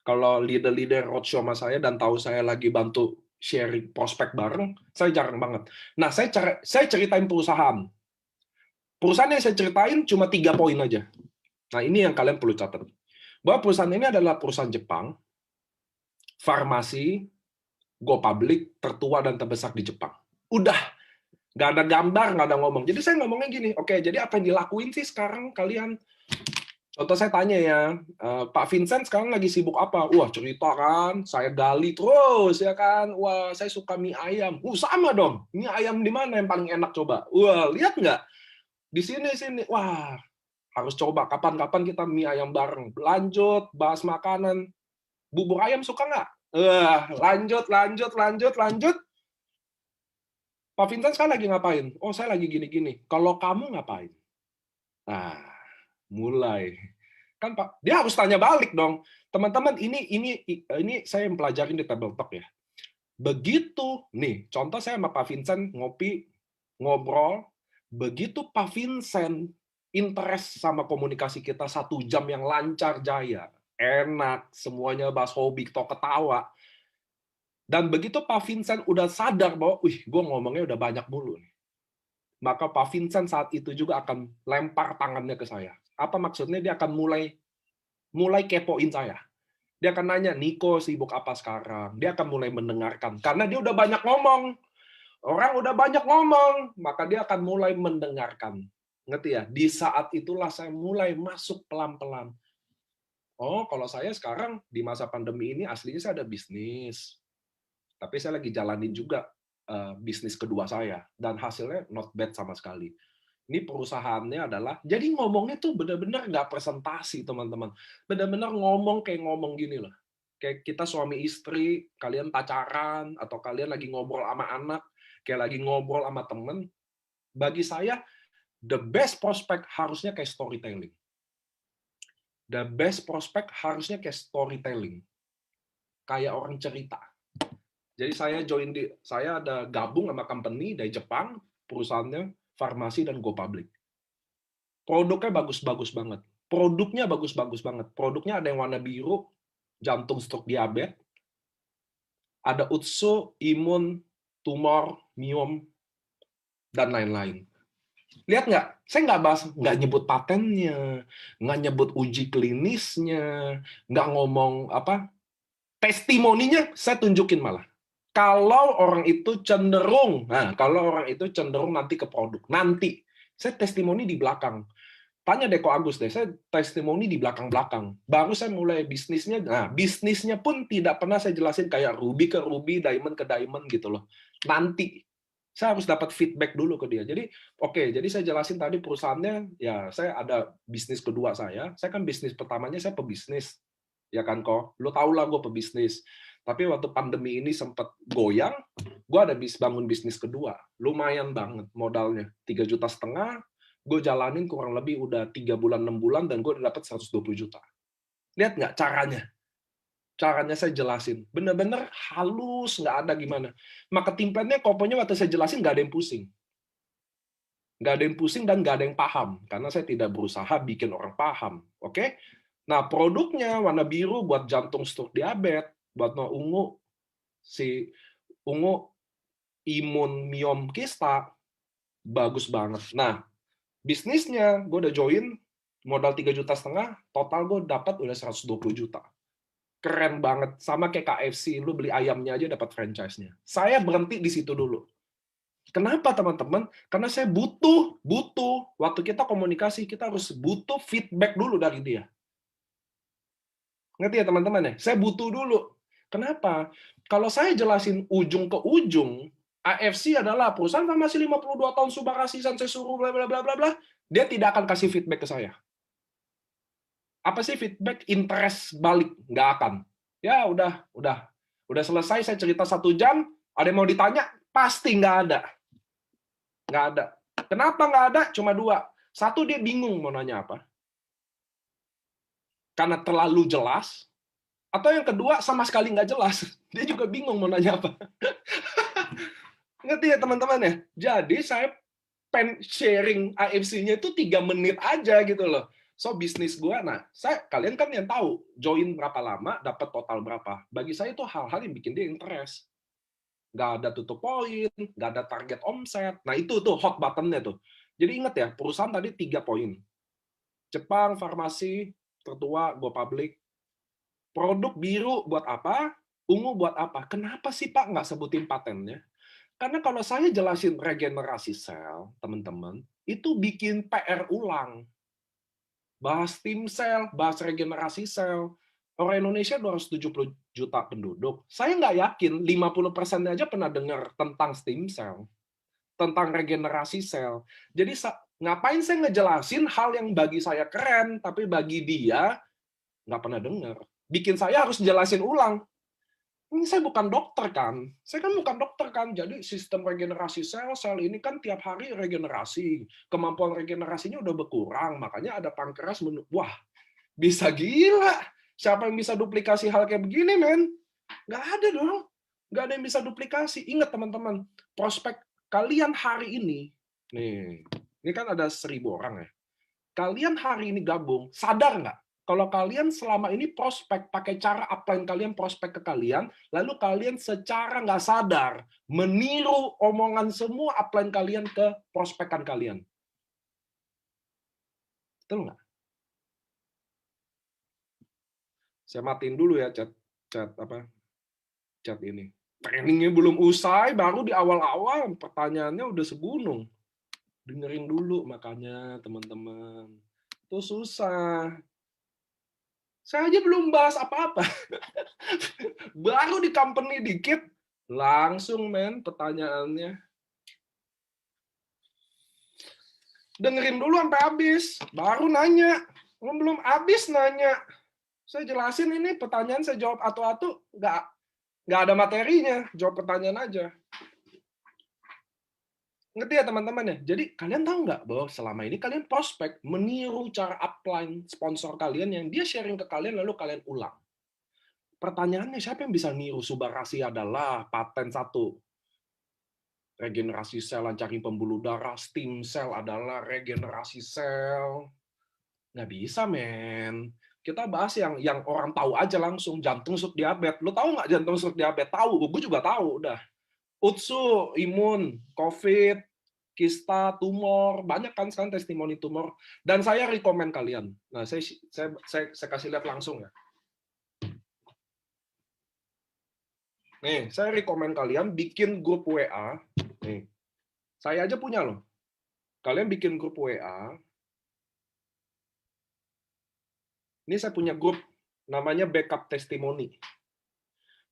Kalau leader-leader roadshow sama saya dan tahu saya lagi bantu sharing prospek bareng, saya jarang banget. Nah, saya ceritain perusahaan. Perusahaan yang saya ceritain cuma 3 poin aja. Nah, ini yang kalian perlu catat. Bahwa perusahaan ini adalah perusahaan Jepang, farmasi, Go public, tertua dan terbesar di Jepang. Udah, nggak ada gambar, nggak ada ngomong. Jadi saya ngomongnya gini, oke, jadi apa yang dilakuin sih sekarang kalian? Contoh saya tanya ya, Pak Vincent sekarang lagi sibuk apa? Wah, cerita kan, saya gali terus ya kan. Wah, saya suka mie ayam. Sama dong. Mie ayam di mana yang paling enak coba? Wah, lihat nggak? Di sini. Wah, harus coba. Kapan-kapan kita mie ayam bareng. Lanjut, bahas makanan. Bubur ayam suka nggak? Lanjut. Pak Vincent sekarang lagi ngapain? Oh, saya lagi gini-gini. Kalau kamu ngapain? Nah, mulai. Kan Pak, dia harus tanya balik dong. Teman-teman, ini saya yang pelajarin di Table Talk ya. Begitu, nih, contoh saya sama Pak Vincent ngopi, ngobrol, begitu Pak Vincent interest sama komunikasi kita 1 jam yang lancar jaya, enak, semuanya bahas hobi, ketawa. Dan begitu Pak Vincent udah sadar bahwa, gue ngomongnya udah banyak mulu nih. Maka Pak Vincent saat itu juga akan lempar tangannya ke saya. Apa maksudnya? Dia akan mulai kepoin saya. Dia akan nanya, Niko sibuk apa sekarang? Dia akan mulai mendengarkan. Karena dia udah banyak ngomong. Orang udah banyak ngomong, maka dia akan mulai mendengarkan. Ngerti ya? Di saat itulah saya mulai masuk pelan-pelan. Oh, kalau saya sekarang di masa pandemi ini aslinya saya ada bisnis. Tapi saya lagi jalanin juga bisnis kedua saya. Dan hasilnya not bad sama sekali. Ini perusahaannya adalah, jadi ngomongnya tuh benar-benar nggak presentasi, teman-teman. Benar-benar ngomong kayak ngomong gini loh. Kayak kita suami istri, kalian pacaran, atau kalian lagi ngobrol sama anak, kayak lagi ngobrol sama temen. Bagi saya, the best prospect harusnya kayak storytelling. The best prospect harusnya kayak storytelling. Kayak orang cerita. Jadi saya ada gabung sama company dari Jepang, perusahaannya farmasi dan go public. Produknya bagus-bagus banget. Produknya ada yang warna biru, jantung stroke diabetes, ada utsu, imun, tumor, miom, dan lain-lain. Lihat nggak? Saya nggak nyebut patennya, nggak nyebut uji klinisnya, nggak ngomong apa testimoninya, saya tunjukin malah. Kalau orang itu cenderung nanti ke produk, nanti saya testimoni di belakang. Tanya deh kok Agus deh, saya testimoni di belakang-belakang. Baru saya mulai bisnisnya, nah bisnisnya pun tidak pernah saya jelasin kayak ruby ke ruby, diamond ke diamond gitu loh. Nanti saya harus dapat feedback dulu ke dia. Jadi jadi saya jelasin tadi perusahaannya, ya saya ada bisnis kedua saya kan bisnis pertamanya saya pebisnis, ya kan kok, lo tau lah gue pebisnis. Tapi waktu pandemi ini sempat goyang, gue ada bangun bisnis kedua, lumayan banget modalnya, 3,5 juta, gue jalanin kurang lebih udah 3 bulan, 6 bulan, dan gue udah dapat 120 juta. Lihat nggak caranya? Caranya saya jelasin. Bener-bener halus, nggak ada gimana. Marketing plan-nya, pokoknya waktu saya jelasin, nggak ada yang pusing. Nggak ada yang pusing dan nggak ada yang paham. Karena saya tidak berusaha bikin orang paham. Oke? Nah, produknya warna biru buat jantung stroke diabetes, buat ungu imun miom kista, bagus banget. Nah, bisnisnya, gue udah join, modal 3,5 juta, total gue dapat udah 120 juta. Keren banget. Sama kayak KFC, lu beli ayamnya aja dapat franchise-nya. Saya berhenti di situ dulu. Kenapa, teman-teman? Karena saya butuh. Waktu kita komunikasi, kita harus butuh feedback dulu dari dia. Ngerti ya, teman-teman ya? Saya butuh dulu. Kenapa? Kalau saya jelasin ujung ke ujung, AFC adalah perusahaan farmasi 52 tahun Subarashi Sansei Suru bla bla bla bla bla, dia tidak akan kasih feedback ke saya. Apa sih feedback? Interest balik, nggak akan. Ya udah selesai saya cerita 1 jam, ada yang mau ditanya? Pasti nggak ada. Nggak ada. Kenapa nggak ada? Cuma 2. Satu, dia bingung mau nanya apa. Karena terlalu jelas. Atau yang kedua, sama sekali nggak jelas. Dia juga bingung mau nanya apa. Ngerti ya, teman-teman ya? Jadi saya sharing AFC-nya itu 3 menit aja gitu loh. So, bisnis gue, kalian kan yang tahu, join berapa lama, dapat total berapa. Bagi saya itu hal-hal yang bikin dia interest. Nggak ada tutup poin, nggak ada target omset. Nah, itu tuh hot button-nya tuh. Jadi ingat ya, perusahaan tadi 3 poin. Jepang, farmasi, tertua, go public. Produk biru buat apa? Ungu buat apa? Kenapa sih Pak nggak sebutin patennya? Karena kalau saya jelasin regenerasi sel, teman-teman, itu bikin PR ulang. Bahas stem cell, bahas regenerasi sel. Orang Indonesia 270 juta penduduk. Saya nggak yakin 50% aja pernah dengar tentang stem cell, tentang regenerasi sel. Jadi ngapain saya ngejelasin hal yang bagi saya keren, tapi bagi dia nggak pernah dengar. Bikin saya harus jelasin ulang. Ini saya bukan dokter kan, saya kan bukan dokter kan, jadi sistem regenerasi sel ini kan tiap hari regenerasi, kemampuan regenerasinya udah berkurang, makanya ada pankreas wah, bisa gila, siapa yang bisa duplikasi hal kayak begini, men? Nggak ada dong, nggak ada yang bisa duplikasi. Ingat teman-teman, prospek kalian hari ini kan ada 1.000 orang ya, kalian hari ini gabung, sadar nggak? Kalau kalian selama ini prospek pakai cara upline kalian prospek ke kalian, lalu kalian secara nggak sadar meniru omongan semua upline kalian ke prospekan kalian. Betul nggak? Saya matiin dulu ya chat ini. Trainingnya belum usai, baru di awal-awal pertanyaannya udah segunung. Dengerin dulu makanya teman-teman. Itu susah. Saya aja belum bahas apa-apa. Baru di company dikit, langsung men pertanyaannya. Dengerin dulu sampai habis, baru nanya. Belum habis nanya. Saya jelasin ini pertanyaan saya jawab atu-atu, nggak ada materinya, jawab pertanyaan aja. Ngerti ya teman-teman ya? Jadi kalian tahu nggak bahwa selama ini kalian prospek meniru cara upline sponsor kalian yang dia sharing ke kalian lalu kalian ulang. Pertanyaannya siapa yang bisa niru Subarasi adalah paten 1. Regenerasi sel lancarin pembuluh darah, stem cell adalah regenerasi sel. Nggak bisa, men. Kita bahas yang orang tahu aja langsung, jantung stroke diabetes. Lo tahu nggak jantung stroke diabetes? Tahu, gue juga tahu, udah. UTSU, imun, COVID, kista, tumor, banyak kan sekarang testimoni tumor. Dan saya rekomen kalian. Nah, saya kasih lihat langsung ya. Nih, saya rekomen kalian bikin grup WA. Nih, saya aja punya loh. Kalian bikin grup WA. Ini saya punya grup, namanya backup testimoni.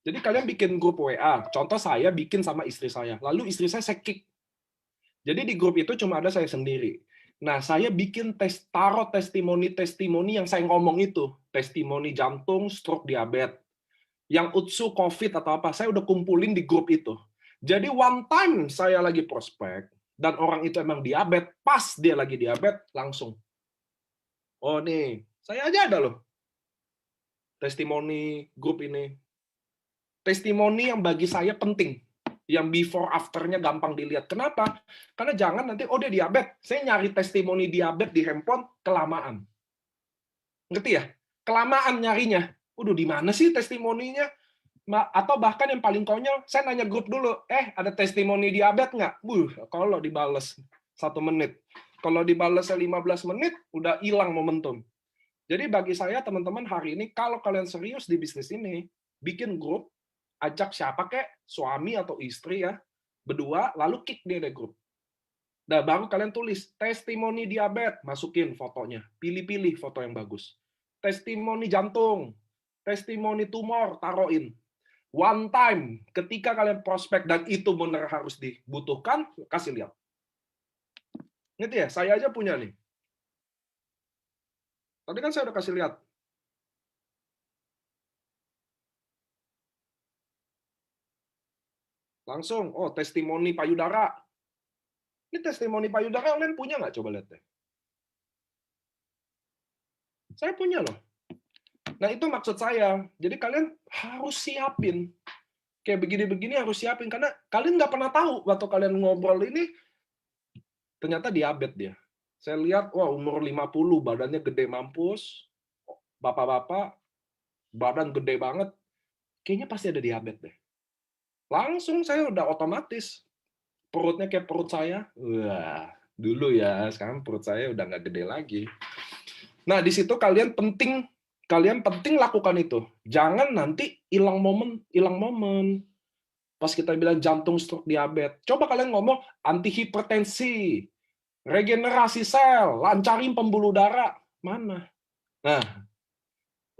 Jadi kalian bikin grup WA. Contoh saya bikin sama istri saya. Lalu istri saya kick. Jadi di grup itu cuma ada saya sendiri. Nah, saya bikin taruh testimoni-testimoni yang saya ngomong itu. Testimoni jantung, stroke, diabetes. Yang UTSU, COVID, atau apa. Saya udah kumpulin di grup itu. Jadi one time saya lagi prospek, dan orang itu emang diabetes, pas dia lagi diabetes, langsung. Oh nih, saya aja ada loh. Testimoni grup ini. Testimoni yang bagi saya penting. Yang before after-nya gampang dilihat. Kenapa? Karena jangan nanti, oh dia diabetes. Saya nyari testimoni diabetes di handphone, kelamaan. Ngerti ya? Kelamaan nyarinya. Udah di mana sih testimoninya? Atau bahkan yang paling konyol, saya nanya grup dulu, ada testimoni diabetes nggak? Kalau dibales 1 menit. Kalau dibales 15 menit, udah hilang momentum. Jadi bagi saya, teman-teman, hari ini, kalau kalian serius di bisnis ini, bikin grup, ajak siapa kek, suami atau istri ya, berdua, lalu kick dia dari grup. Nah, baru kalian tulis, testimoni diabetes, masukin fotonya. Pilih-pilih foto yang bagus. Testimoni jantung, testimoni tumor, taruhin. One time, ketika kalian prospek dan itu benar harus dibutuhkan, kasih lihat. Ngerti ya? Saya aja punya nih. Tadi kan saya udah kasih lihat. Langsung, oh testimoni payudara. Ini testimoni payudara kalian punya nggak? Coba lihat deh. Saya punya loh. Nah itu maksud saya. Jadi kalian harus siapin. Kayak begini-begini harus siapin. Karena kalian nggak pernah tahu waktu kalian ngobrol ini, ternyata diabetes dia. Saya lihat, wah umur 50, badannya gede mampus. Bapak-bapak, badan gede banget. Kayaknya pasti ada diabetes deh. Langsung saya udah otomatis. Perutnya kayak perut saya. Wah, dulu ya. Sekarang perut saya udah nggak gede lagi. Nah, di situ kalian penting Kalian penting lakukan itu. Jangan nanti hilang momen. Pas kita bilang jantung, stroke, diabetes. Coba kalian ngomong anti hipertensi, regenerasi sel, lancarin pembuluh darah. Mana? Nah,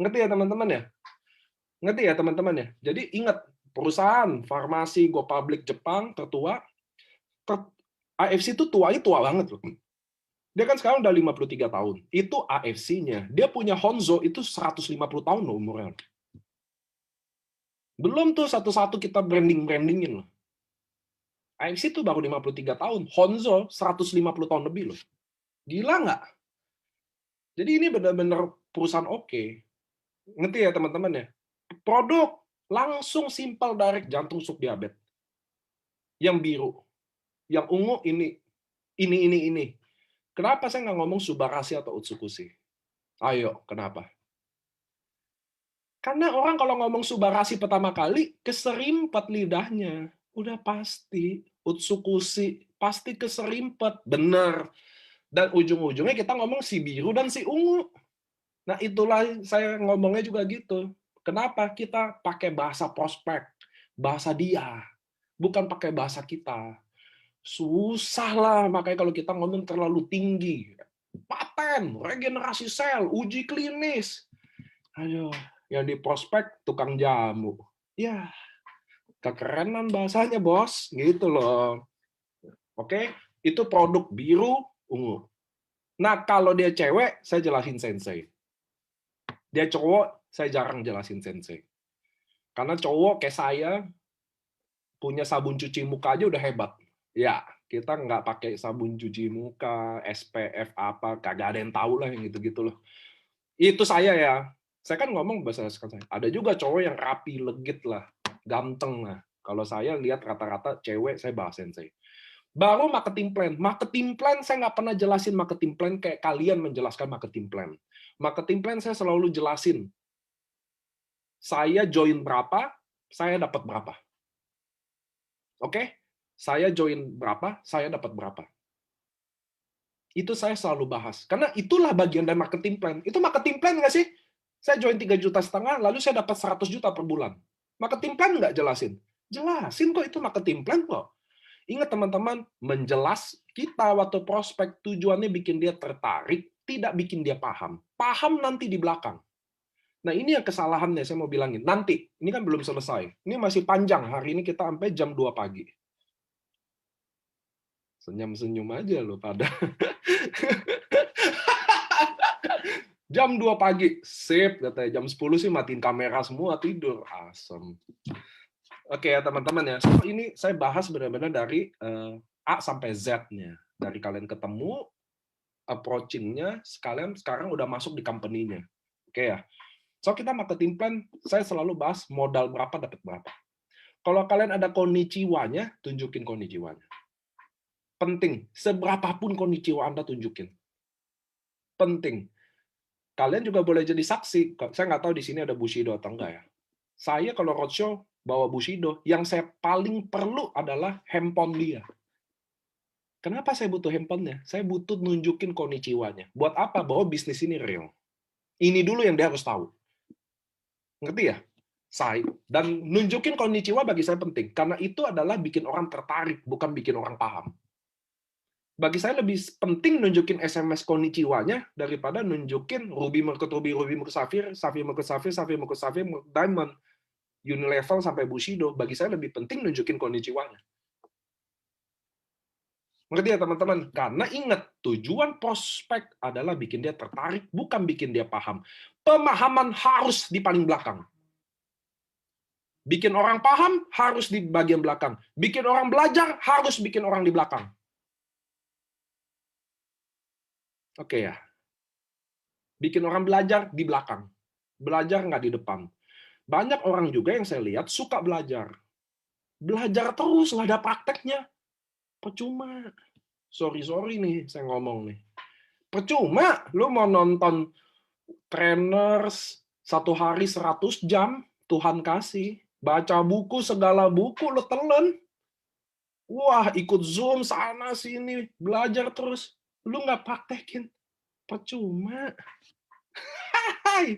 ngerti ya teman-teman ya? Ngerti ya teman-teman ya? Jadi ingat, perusahaan farmasi go public Jepang tertua, AFC itu tuanya tua banget loh. Dia kan sekarang udah 53 tahun. Itu AFC-nya. Dia punya Honzo itu 150 tahun loh umurnya. Belum tuh satu-satu kita brandingin loh. AFC itu baru 53 tahun. Honzo 150 tahun lebih loh. Gila nggak? Jadi ini benar-benar perusahaan oke. Ngerti ya teman-teman ya? Produk langsung simple direct jantung stroke diabetes. Yang biru. Yang ungu ini. Kenapa saya nggak ngomong Subarashi atau Utsukushi? Ayo, kenapa? Karena orang kalau ngomong Subarashi pertama kali, keserimpet lidahnya. Udah pasti. Utsukushi, pasti keserimpet. Bener. Dan ujung-ujungnya kita ngomong si biru dan si ungu. Nah, itulah saya ngomongnya juga gitu. Kenapa kita pakai bahasa prospek, bahasa dia, bukan pakai bahasa kita. Susah lah, makanya kalau kita ngomong terlalu tinggi. Paten, regenerasi sel, uji klinis. Aduh, yang di prospek tukang jamu. Ya, kekerenan bahasanya, bos. Gitu loh. Oke, itu produk biru, ungu. Nah, kalau dia cewek, saya jelasin sensei. Dia cowok, saya jarang jelasin sensei. Karena cowok kayak saya, punya sabun cuci muka aja udah hebat. Ya, kita nggak pakai sabun cuci muka, SPF apa, kagak ada yang tahu lah yang gitu-gitu loh. Itu saya ya. Saya kan ngomong bahasa saya. Ada juga cowok yang rapi, legit lah, ganteng lah. Kalau saya lihat rata-rata cewek, saya bahas sensei. Baru marketing plan. Marketing plan saya nggak pernah jelasin marketing plan kayak kalian menjelaskan marketing plan. Marketing plan saya selalu jelasin. Saya join berapa, saya dapat berapa. Oke? Saya join berapa, saya dapat berapa. Itu saya selalu bahas. Karena itulah bagian dari marketing plan. Itu marketing plan nggak sih? Saya join 3,5 juta, lalu saya dapat 100 juta per bulan. Marketing plan nggak jelasin? Jelasin kok, itu marketing plan kok. Ingat teman-teman, menjelas kita waktu prospek tujuannya bikin dia tertarik, tidak bikin dia paham. Paham nanti di belakang. Nah, ini yang kesalahannya saya mau bilangin. Nanti, ini kan belum selesai. Ini masih panjang. Hari ini kita sampai jam 2 pagi. Senyum-senyum aja loh pada. Jam 2 pagi, sip, katanya. Jam 10 sih matiin kamera semua, tidur. Asem. Oke ya teman-teman ya. So, ini saya bahas benar-benar dari A sampai Z-nya. Dari kalian ketemu, approaching-nya, sekalian sekarang udah masuk di company-nya. Oke ya. So, kita marketing plan, saya selalu bahas modal berapa, dapat berapa. Kalau kalian ada konnichiwa-nya, tunjukin konnichiwa-nya. Penting. Seberapapun konnichiwa Anda tunjukin. Penting. Kalian juga boleh jadi saksi. Saya nggak tahu di sini ada Bushido atau enggak ya. Saya kalau roadshow bawa Bushido, yang saya paling perlu adalah handphone dia. Kenapa saya butuh handphonenya? Saya butuh nunjukin konnichiwa-nya. Buat apa? Bahwa bisnis ini real. Ini dulu yang dia harus tahu. Ngerti ya? Dan nunjukin konnichiwa bagi saya penting. Karena itu adalah bikin orang tertarik, bukan bikin orang paham. Bagi saya lebih penting nunjukin SMS konnichiwa-nya daripada nunjukin ruby merkut ruby, ruby merkut safir, safir merkut safir, safir merkut safir, diamond, unilevel sampai Bushido. Bagi saya lebih penting nunjukin konnichiwa-nya. Ngerti ya teman-teman? Karena ingat, tujuan prospek adalah bikin dia tertarik, bukan bikin dia paham. Pemahaman harus di paling belakang. Bikin orang paham harus di bagian belakang. Bikin orang belajar harus bikin orang di belakang. Oke ya. Bikin orang belajar di belakang. Belajar nggak di depan. Banyak orang juga yang saya lihat suka belajar. Belajar terus, nggak ada prakteknya. Percuma. Sorry nih, saya ngomong nih. Percuma, lu mau nonton trainers 1 hari 100 jam, Tuhan kasih. Baca buku, segala buku, lu telen. Wah, ikut Zoom sana sini, belajar terus. Lu nggak praktekin. Percuma. Hai.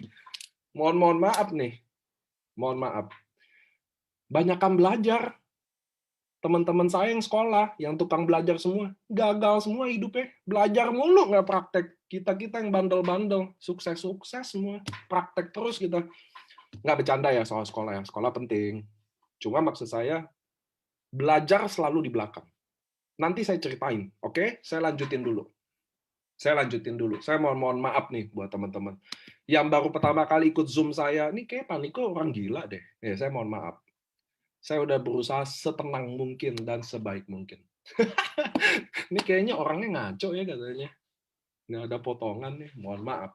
Mohon maaf nih, mohon maaf. Banyakkan belajar. Teman-teman saya yang sekolah, yang tukang belajar semua, gagal semua hidupnya. Belajar mulu, nggak praktek. Kita-kita yang bandel-bandel, sukses-sukses semua. Praktek terus kita. Nggak bercanda ya soal sekolah. Sekolah penting. Cuma maksud saya, belajar selalu di belakang. Nanti saya ceritain, oke? Saya lanjutin dulu. Saya mohon maaf nih buat teman-teman. Yang baru pertama kali ikut Zoom saya, ini kayak Paniko orang gila deh. Ya, saya mohon maaf. Saya udah berusaha setenang mungkin dan sebaik mungkin. Ini kayaknya orangnya ngaco ya katanya. Nggak ada potongan nih, mohon maaf.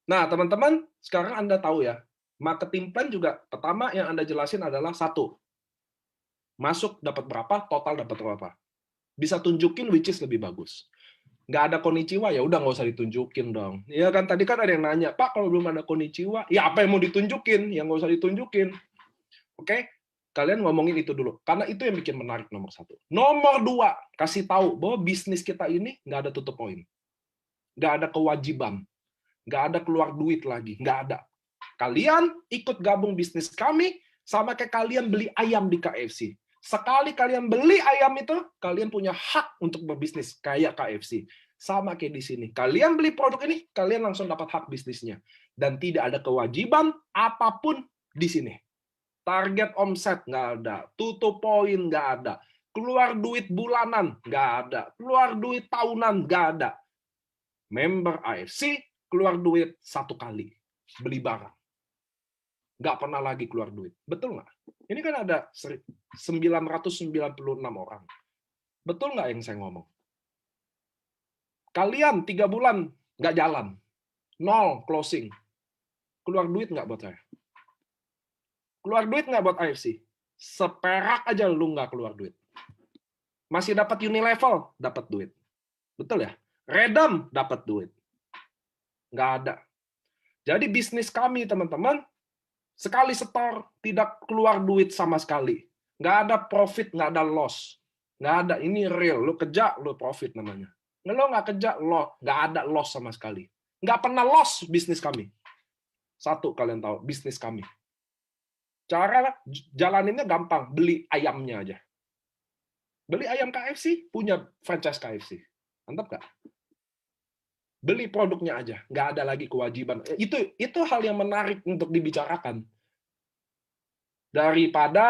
Nah, teman-teman, sekarang Anda tahu ya, marketing plan juga pertama yang Anda jelasin adalah satu, masuk dapat berapa, total dapat berapa. Bisa tunjukin which is lebih bagus. Nggak ada konnichiwa, ya udah nggak usah ditunjukin dong. Ya kan, tadi kan ada yang nanya, Pak, kalau belum ada konnichiwa, ya apa yang mau ditunjukin? Yang nggak usah ditunjukin. Oke? Kalian ngomongin itu dulu, karena itu yang bikin menarik nomor satu. Nomor dua, kasih tahu bahwa bisnis kita ini nggak ada tutup poin. Nggak ada kewajiban. Nggak ada keluar duit lagi. Nggak ada. Kalian ikut gabung bisnis kami, sama kayak kalian beli ayam di KFC. Sekali kalian beli ayam itu, kalian punya hak untuk berbisnis kayak KFC. Sama kayak di sini. Kalian beli produk ini, kalian langsung dapat hak bisnisnya. Dan tidak ada kewajiban apapun di sini. Target omset nggak ada, tutup poin nggak ada, keluar duit bulanan nggak ada, keluar duit tahunan nggak ada. Member AFC keluar duit satu kali beli barang, nggak pernah lagi keluar duit. Betul nggak? Ini kan ada 996 orang. Betul nggak yang saya ngomong? Kalian 3 bulan nggak jalan, 0 closing, keluar duit nggak buat saya? Keluar duit nggak buat AFC? Seperak aja lu nggak keluar duit. Masih dapat Unilevel, dapat duit. Betul ya? Redam, dapat duit. Nggak ada. Jadi bisnis kami, teman-teman, sekali setor, tidak keluar duit sama sekali. Nggak ada profit, nggak ada loss. Nggak ada, ini real. Lu kerja, lu profit namanya. Lo nggak kerja, lo nggak ada loss sama sekali. Nggak pernah loss bisnis kami. Satu, kalian tahu, bisnis kami. Cara jalaninnya gampang, beli ayamnya aja. Beli ayam KFC, punya franchise KFC. Mantap nggak? Beli produknya aja, nggak ada lagi kewajiban. Itu hal yang menarik untuk dibicarakan. Daripada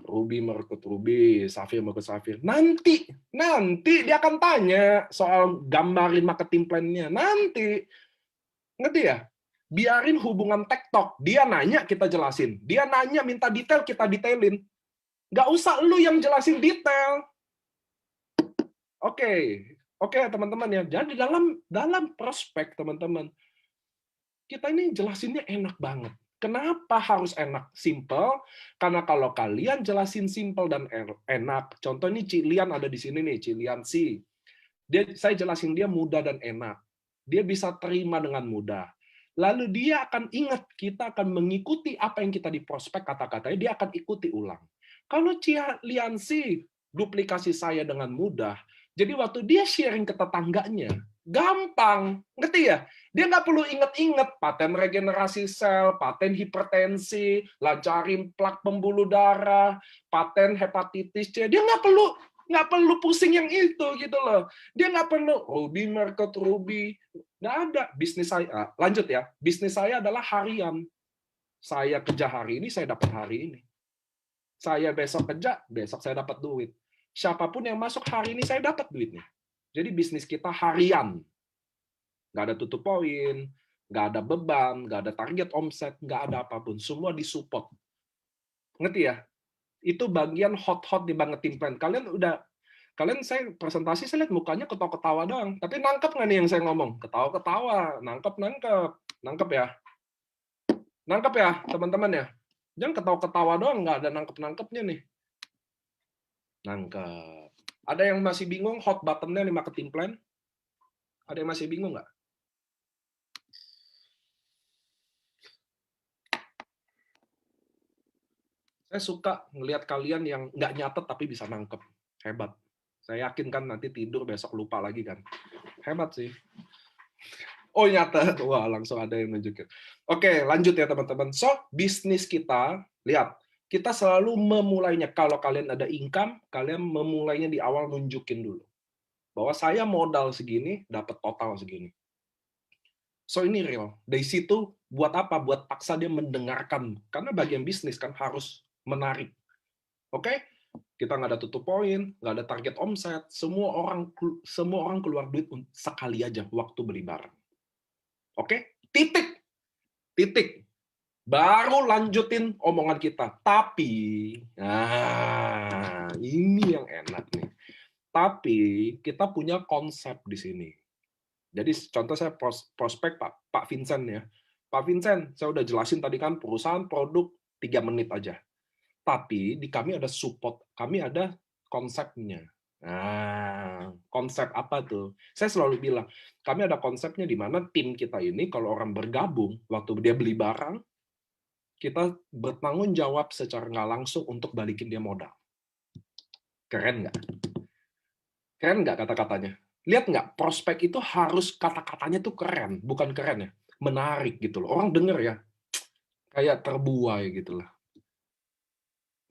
Ruby merekrut Ruby, Safir merekrut Safir. Nanti dia akan tanya soal gambarin marketing plan-nya. Nanti, ngerti ya? Biarin hubungan TikTok. Dia nanya, kita jelasin. Dia nanya, minta detail, kita detailin. Nggak usah lu yang jelasin detail. Oke, teman-teman ya. Jadi dalam prospek, teman-teman, kita ini jelasinnya enak banget. Kenapa harus enak? Simple. Karena kalau kalian jelasin simple dan enak, contoh ini Cilian ada di sini nih, Cilian C. Saya jelasin dia mudah dan enak. Dia bisa terima dengan mudah. Lalu dia akan ingat, kita akan mengikuti apa yang kita di prospek kata-katanya, dia akan ikuti ulang. Kalau Cilian C duplikasi saya dengan mudah, jadi waktu dia sharing ke tetangganya, gampang, ngerti ya? Dia nggak perlu inget-inget paten regenerasi sel, paten hipertensi, lancarin plak pembuluh darah, paten hepatitis C. Dia nggak perlu pusing yang itu gitu loh. Dia nggak perlu Ruby market Ruby, nggak ada. Bisnis saya, lanjut ya. Bisnis saya adalah harian. Saya kerja hari ini, saya dapat hari ini. Saya besok kerja, besok saya dapat duit. Siapapun yang masuk hari ini, saya dapat duitnya. Jadi bisnis kita harian. Nggak ada tutup poin, nggak ada beban, nggak ada target omset, nggak ada apapun. Semua disupport. Ngerti ya? Itu bagian hot-hot di marketing plan. Kalian saya presentasi, saya lihat mukanya ketawa-ketawa doang. Tapi nangkep nggak nih yang saya ngomong? Ketawa-ketawa, nangkep ya. Nangkep ya, teman-teman ya. Jangan ketawa-ketawa doang, nggak ada nangkep-nangkepnya nih. Nangkep. Ada yang masih bingung hot button-nya di marketing plan? Ada yang masih bingung nggak? Saya suka ngelihat kalian yang nggak nyatet tapi bisa nangkep. Hebat. Saya yakin kan nanti tidur besok lupa lagi kan. Hebat sih. Oh nyata, wah langsung ada yang nunjukin. Oke, lanjut ya teman-teman. So, bisnis kita, lihat, kita selalu memulainya. Kalau kalian ada income, kalian memulainya di awal nunjukin dulu. Bahwa saya modal segini, dapat total segini. So ini real. Dari situ, buat apa? Buat paksa dia mendengarkan. Karena bagian bisnis kan harus menarik. Oke? Kita nggak ada tutup poin, nggak ada target omset. Semua orang keluar duit sekali aja waktu beli barang. Oke? Titik. Titik. Baru lanjutin omongan kita. Tapi, nah ini yang enak nih. Tapi kita punya konsep di sini. Jadi contoh saya prospek Pak Vincent ya. Pak Vincent, saya udah jelasin tadi kan perusahaan produk 3 menit aja. Tapi di kami ada support, kami ada konsepnya. Nah, konsep apa tuh? Saya selalu bilang, kami ada konsepnya di mana tim kita ini kalau orang bergabung waktu dia beli barang, kita bertanggung jawab secara nggak langsung untuk balikin dia modal. Keren nggak? Keren nggak kata-katanya? Lihat nggak, prospek itu harus kata-katanya tuh keren, bukan keren ya, menarik gitu loh. Orang denger ya, kayak terbuai gitu loh.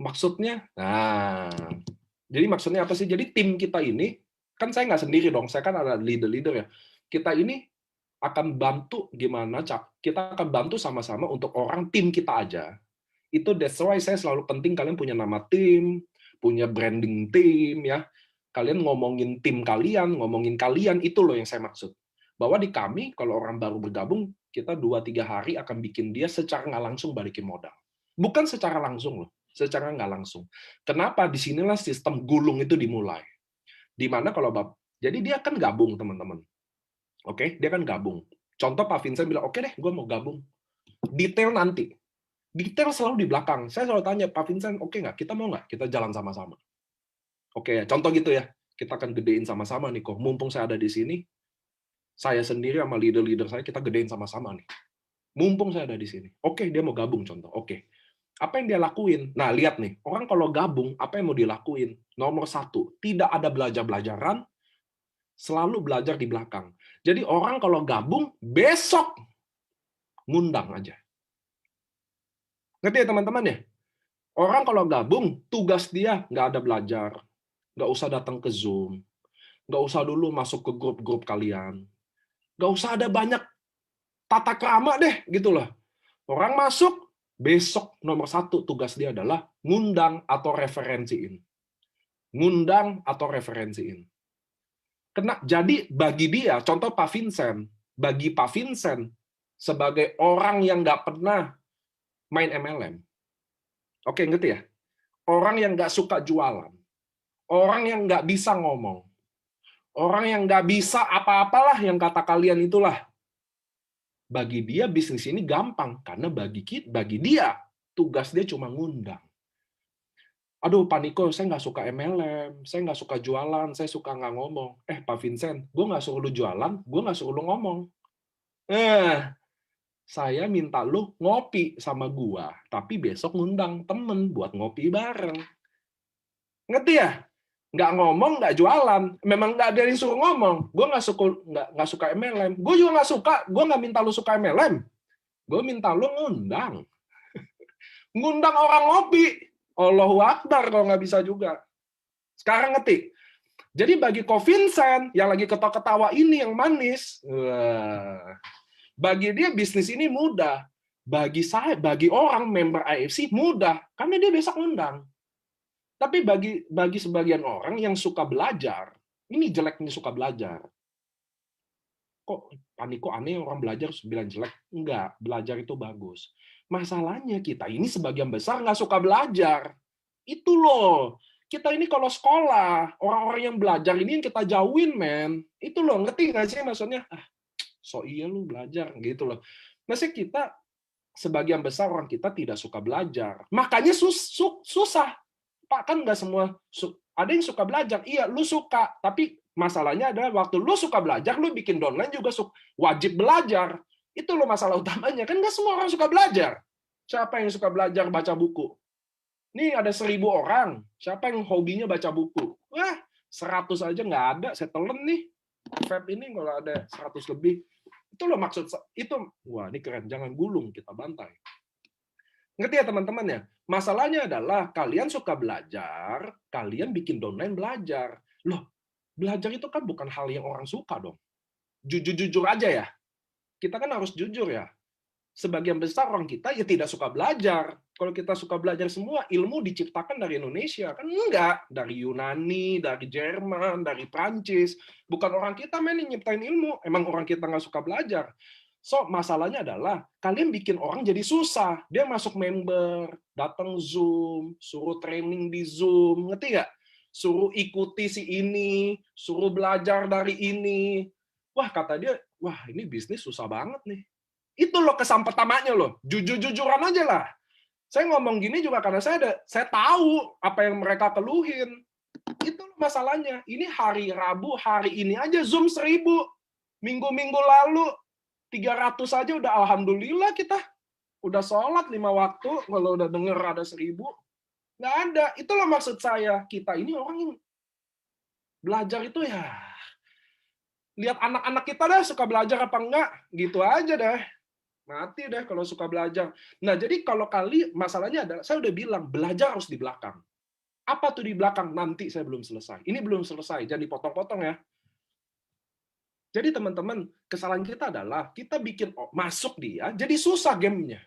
Maksudnya, nah, jadi maksudnya apa sih? Jadi tim kita ini, kan saya nggak sendiri dong, saya kan ada leader-leader ya. Kita ini akan bantu gimana, kita akan bantu sama-sama untuk orang tim kita aja. Itu that's why saya selalu penting kalian punya nama tim, punya branding tim ya. Kalian ngomongin tim kalian, ngomongin kalian, itu loh yang saya maksud. Bahwa di kami, kalau orang baru bergabung, kita 2-3 hari akan bikin dia secara nggak langsung balikin modal. Bukan secara langsung loh, secara nggak langsung. Kenapa? Disinilah sistem gulung itu dimulai. Di mana kalau jadi dia kan gabung teman-teman. Oke, dia kan gabung. Contoh Pak Vincent bilang, oke deh, gue mau gabung. Detail nanti. Detail selalu di belakang. Saya selalu tanya, Pak Vincent, oke nggak? Kita mau nggak? Kita jalan sama-sama. Oke, contoh gitu ya. Kita akan gedein sama-sama nih kok. Mumpung saya ada di sini, saya sendiri sama leader-leader saya, kita gedein sama-sama nih. Mumpung saya ada di sini. Oke, dia mau gabung contoh. Oke. Apa yang dia lakuin? Nah, lihat nih. Orang kalau gabung, apa yang mau dilakuin? Nomor 1, tidak ada belajar-belajaran, selalu belajar di belakang. Jadi orang kalau gabung, besok ngundang aja. Ngerti ya teman-teman ya? Orang kalau gabung, tugas dia nggak ada belajar, nggak usah datang ke Zoom, nggak usah dulu masuk ke grup-grup kalian, nggak usah ada banyak tata krama deh, gitu loh. Orang masuk, besok nomor 1 tugas dia adalah ngundang atau referensiin. Ngundang atau referensiin. Jadi bagi dia, contoh Pak Vincent, bagi Pak Vincent, sebagai orang yang nggak pernah main MLM, oke, ngerti ya? Orang yang nggak suka jualan, orang yang nggak bisa ngomong, orang yang nggak bisa apa-apalah yang kata kalian itulah. Bagi dia bisnis ini gampang karena bagi dia tugas dia cuma ngundang. Aduh, Pak Niko, saya nggak suka MLM, saya nggak suka jualan, saya suka nggak ngomong. Pak Vincent, gue nggak suruh lu jualan, gue nggak suruh lu ngomong. Saya minta lu ngopi sama gua, tapi besok ngundang temen buat ngopi bareng. Ngerti ya? Nggak ngomong, nggak jualan. Memang nggak ada yang suruh ngomong. Gue nggak suka MLM. Gue juga nggak suka. Gue nggak minta lu suka MLM. Gue minta lu ngundang. Ngundang orang ngopi. Allahu Akbar kalau nggak bisa juga. Sekarang ngerti? Jadi bagi Ko Vincent yang lagi ketawa-ketawa ini yang manis, bagi dia bisnis ini mudah. Bagi saya, bagi orang member IFC mudah, karena dia besok ngundang. Tapi bagi sebagian orang yang suka belajar, ini jeleknya suka belajar. Kok Paniko aneh orang belajar bilang jelek? Enggak, belajar itu bagus. Masalahnya kita ini sebagian besar nggak suka belajar. Itu loh. Kita ini kalau sekolah, orang-orang yang belajar ini yang kita jauhin, men. Itu loh, ngerti nggak sih maksudnya? So iya lu belajar, gitu loh. Maksudnya kita, sebagian besar orang kita tidak suka belajar. Makanya susah. Pak, kan nggak semua, ada yang suka belajar. Iya, lu suka. Tapi masalahnya adalah waktu lu suka belajar, lu bikin downline juga wajib belajar. Itu loh masalah utamanya. Kan nggak semua orang suka belajar. Siapa yang suka belajar baca buku? Nih ada 1.000 orang. Siapa yang hobinya baca buku? Wah, 100 aja nggak ada. Saya telan nih. Feb ini kalau ada 100 lebih. Itu loh maksud itu. Wah, ini keren, jangan gulung, kita bantai. Ngerti ya teman-teman ya? Masalahnya adalah kalian suka belajar, kalian bikin downline belajar. Loh, belajar itu kan bukan hal yang orang suka dong. Jujur-jujur aja ya. Kita kan harus jujur ya. Sebagian besar orang kita ya tidak suka belajar. Kalau kita suka belajar semua, ilmu diciptakan dari Indonesia. Kan enggak. Dari Yunani, dari Jerman, dari Prancis. Bukan orang kita main yang nyiptain ilmu. Emang orang kita nggak suka belajar. So, masalahnya adalah kalian bikin orang jadi susah. Dia masuk member, datang Zoom, suruh training di Zoom. Ngerti nggak? Suruh ikuti si ini, suruh belajar dari ini. Wah, kata dia, wah ini bisnis susah banget nih. Itu loh kesan pertamanya loh. Jujur-jujuran aja lah. Saya ngomong gini juga karena saya tahu apa yang mereka keluhin. Itu loh masalahnya. Ini hari Rabu, hari ini aja Zoom 1000. Minggu-minggu lalu 300 aja udah alhamdulillah kita. Udah sholat 5 waktu, kalau udah denger ada 1000. Nggak ada. Itu loh maksud saya. Kita ini orang yang belajar itu ya. Lihat anak-anak kita deh suka belajar apa enggak. Gitu aja deh. Mati deh kalau suka belajar. Nah, jadi kalau masalahnya adalah, saya udah bilang, belajar harus di belakang. Apa tuh di belakang? Nanti saya belum selesai. Ini belum selesai, jadi potong-potong ya. Jadi teman-teman, kesalahan kita adalah, kita bikin masuk dia, jadi susah gamenya.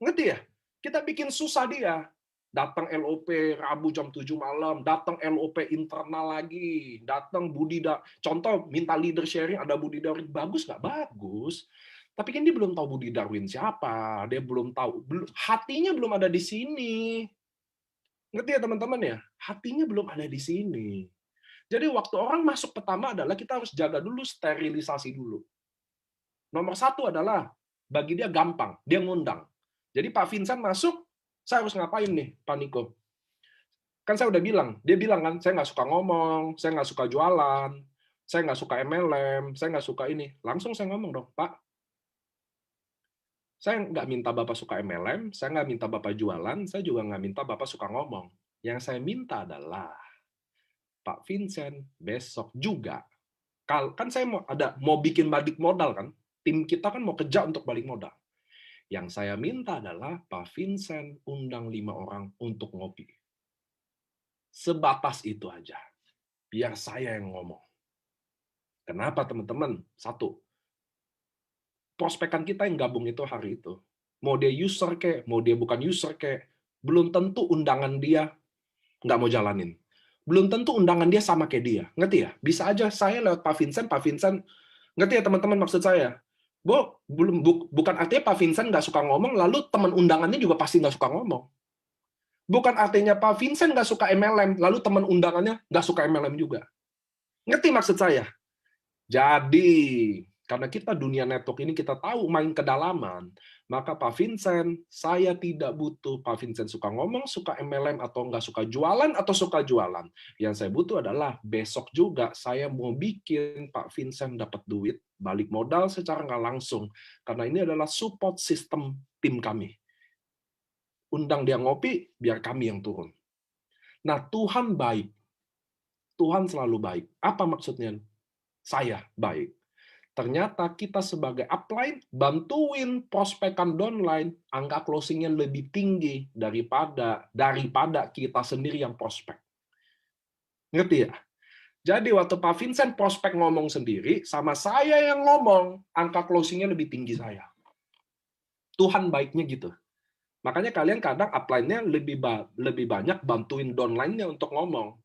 Ngerti ya? Kita bikin susah dia. Datang LOP Rabu jam 7 malam, datang LOP internal lagi, datang contoh minta leader sharing, ada Budi Darwin, bagus nggak? Bagus. Tapi kan dia belum tahu Budi Darwin siapa, dia belum tahu, hatinya belum ada di sini. Ngerti ya teman-teman ya? Hatinya belum ada di sini. Jadi waktu orang masuk pertama adalah kita harus jaga dulu, sterilisasi dulu. Nomor 1 adalah, bagi dia gampang, dia ngundang. Jadi Pak Vincent masuk, saya harus ngapain nih, Pak Niko? Kan saya udah bilang, dia bilang kan, saya nggak suka ngomong, saya nggak suka jualan, saya nggak suka MLM, saya nggak suka ini. Langsung saya ngomong dong, Pak, saya nggak minta Bapak suka MLM, saya nggak minta Bapak jualan, saya juga nggak minta Bapak suka ngomong. Yang saya minta adalah, Pak Vincent, besok juga, kan saya mau bikin balik modal kan, tim kita kan mau kerja untuk balik modal. Yang saya minta adalah, Pak Vincent undang 5 orang untuk ngopi. Sebatas itu aja. Biar saya yang ngomong. Kenapa teman-teman? 1, prospekan kita yang gabung itu hari itu. Mau dia user kek, mau dia bukan user kek, belum tentu undangan dia nggak mau jalanin. Belum tentu undangan dia sama kayak dia. Ngerti ya? Bisa aja saya lewat Pak Vincent, ngerti ya teman-teman maksud saya? Bukan artinya Pak Vincent nggak suka ngomong, lalu teman undangannya juga pasti nggak suka ngomong. Bukan artinya Pak Vincent nggak suka MLM, lalu teman undangannya nggak suka MLM juga. Ngerti maksud saya? Jadi, karena kita dunia network ini kita tahu main kedalaman, maka Pak Vincent, saya tidak butuh Pak Vincent suka ngomong, suka MLM, atau nggak suka jualan, atau suka jualan. Yang saya butuh adalah besok juga saya mau bikin Pak Vincent dapat duit, balik modal secara nggak langsung. Karena ini adalah support system tim kami. Undang dia ngopi, biar kami yang turun. Nah, Tuhan baik. Tuhan selalu baik. Apa maksudnya? Saya baik. Ternyata kita sebagai upline bantuin prospekan downline, angka closingnya lebih tinggi daripada kita sendiri yang prospek. Ngerti ya? Jadi waktu Pak Vincent prospek ngomong sendiri, sama saya yang ngomong, angka closingnya lebih tinggi saya. Tuhan baiknya gitu. Makanya kalian kadang upline-nya lebih banyak bantuin downline-nya untuk ngomong.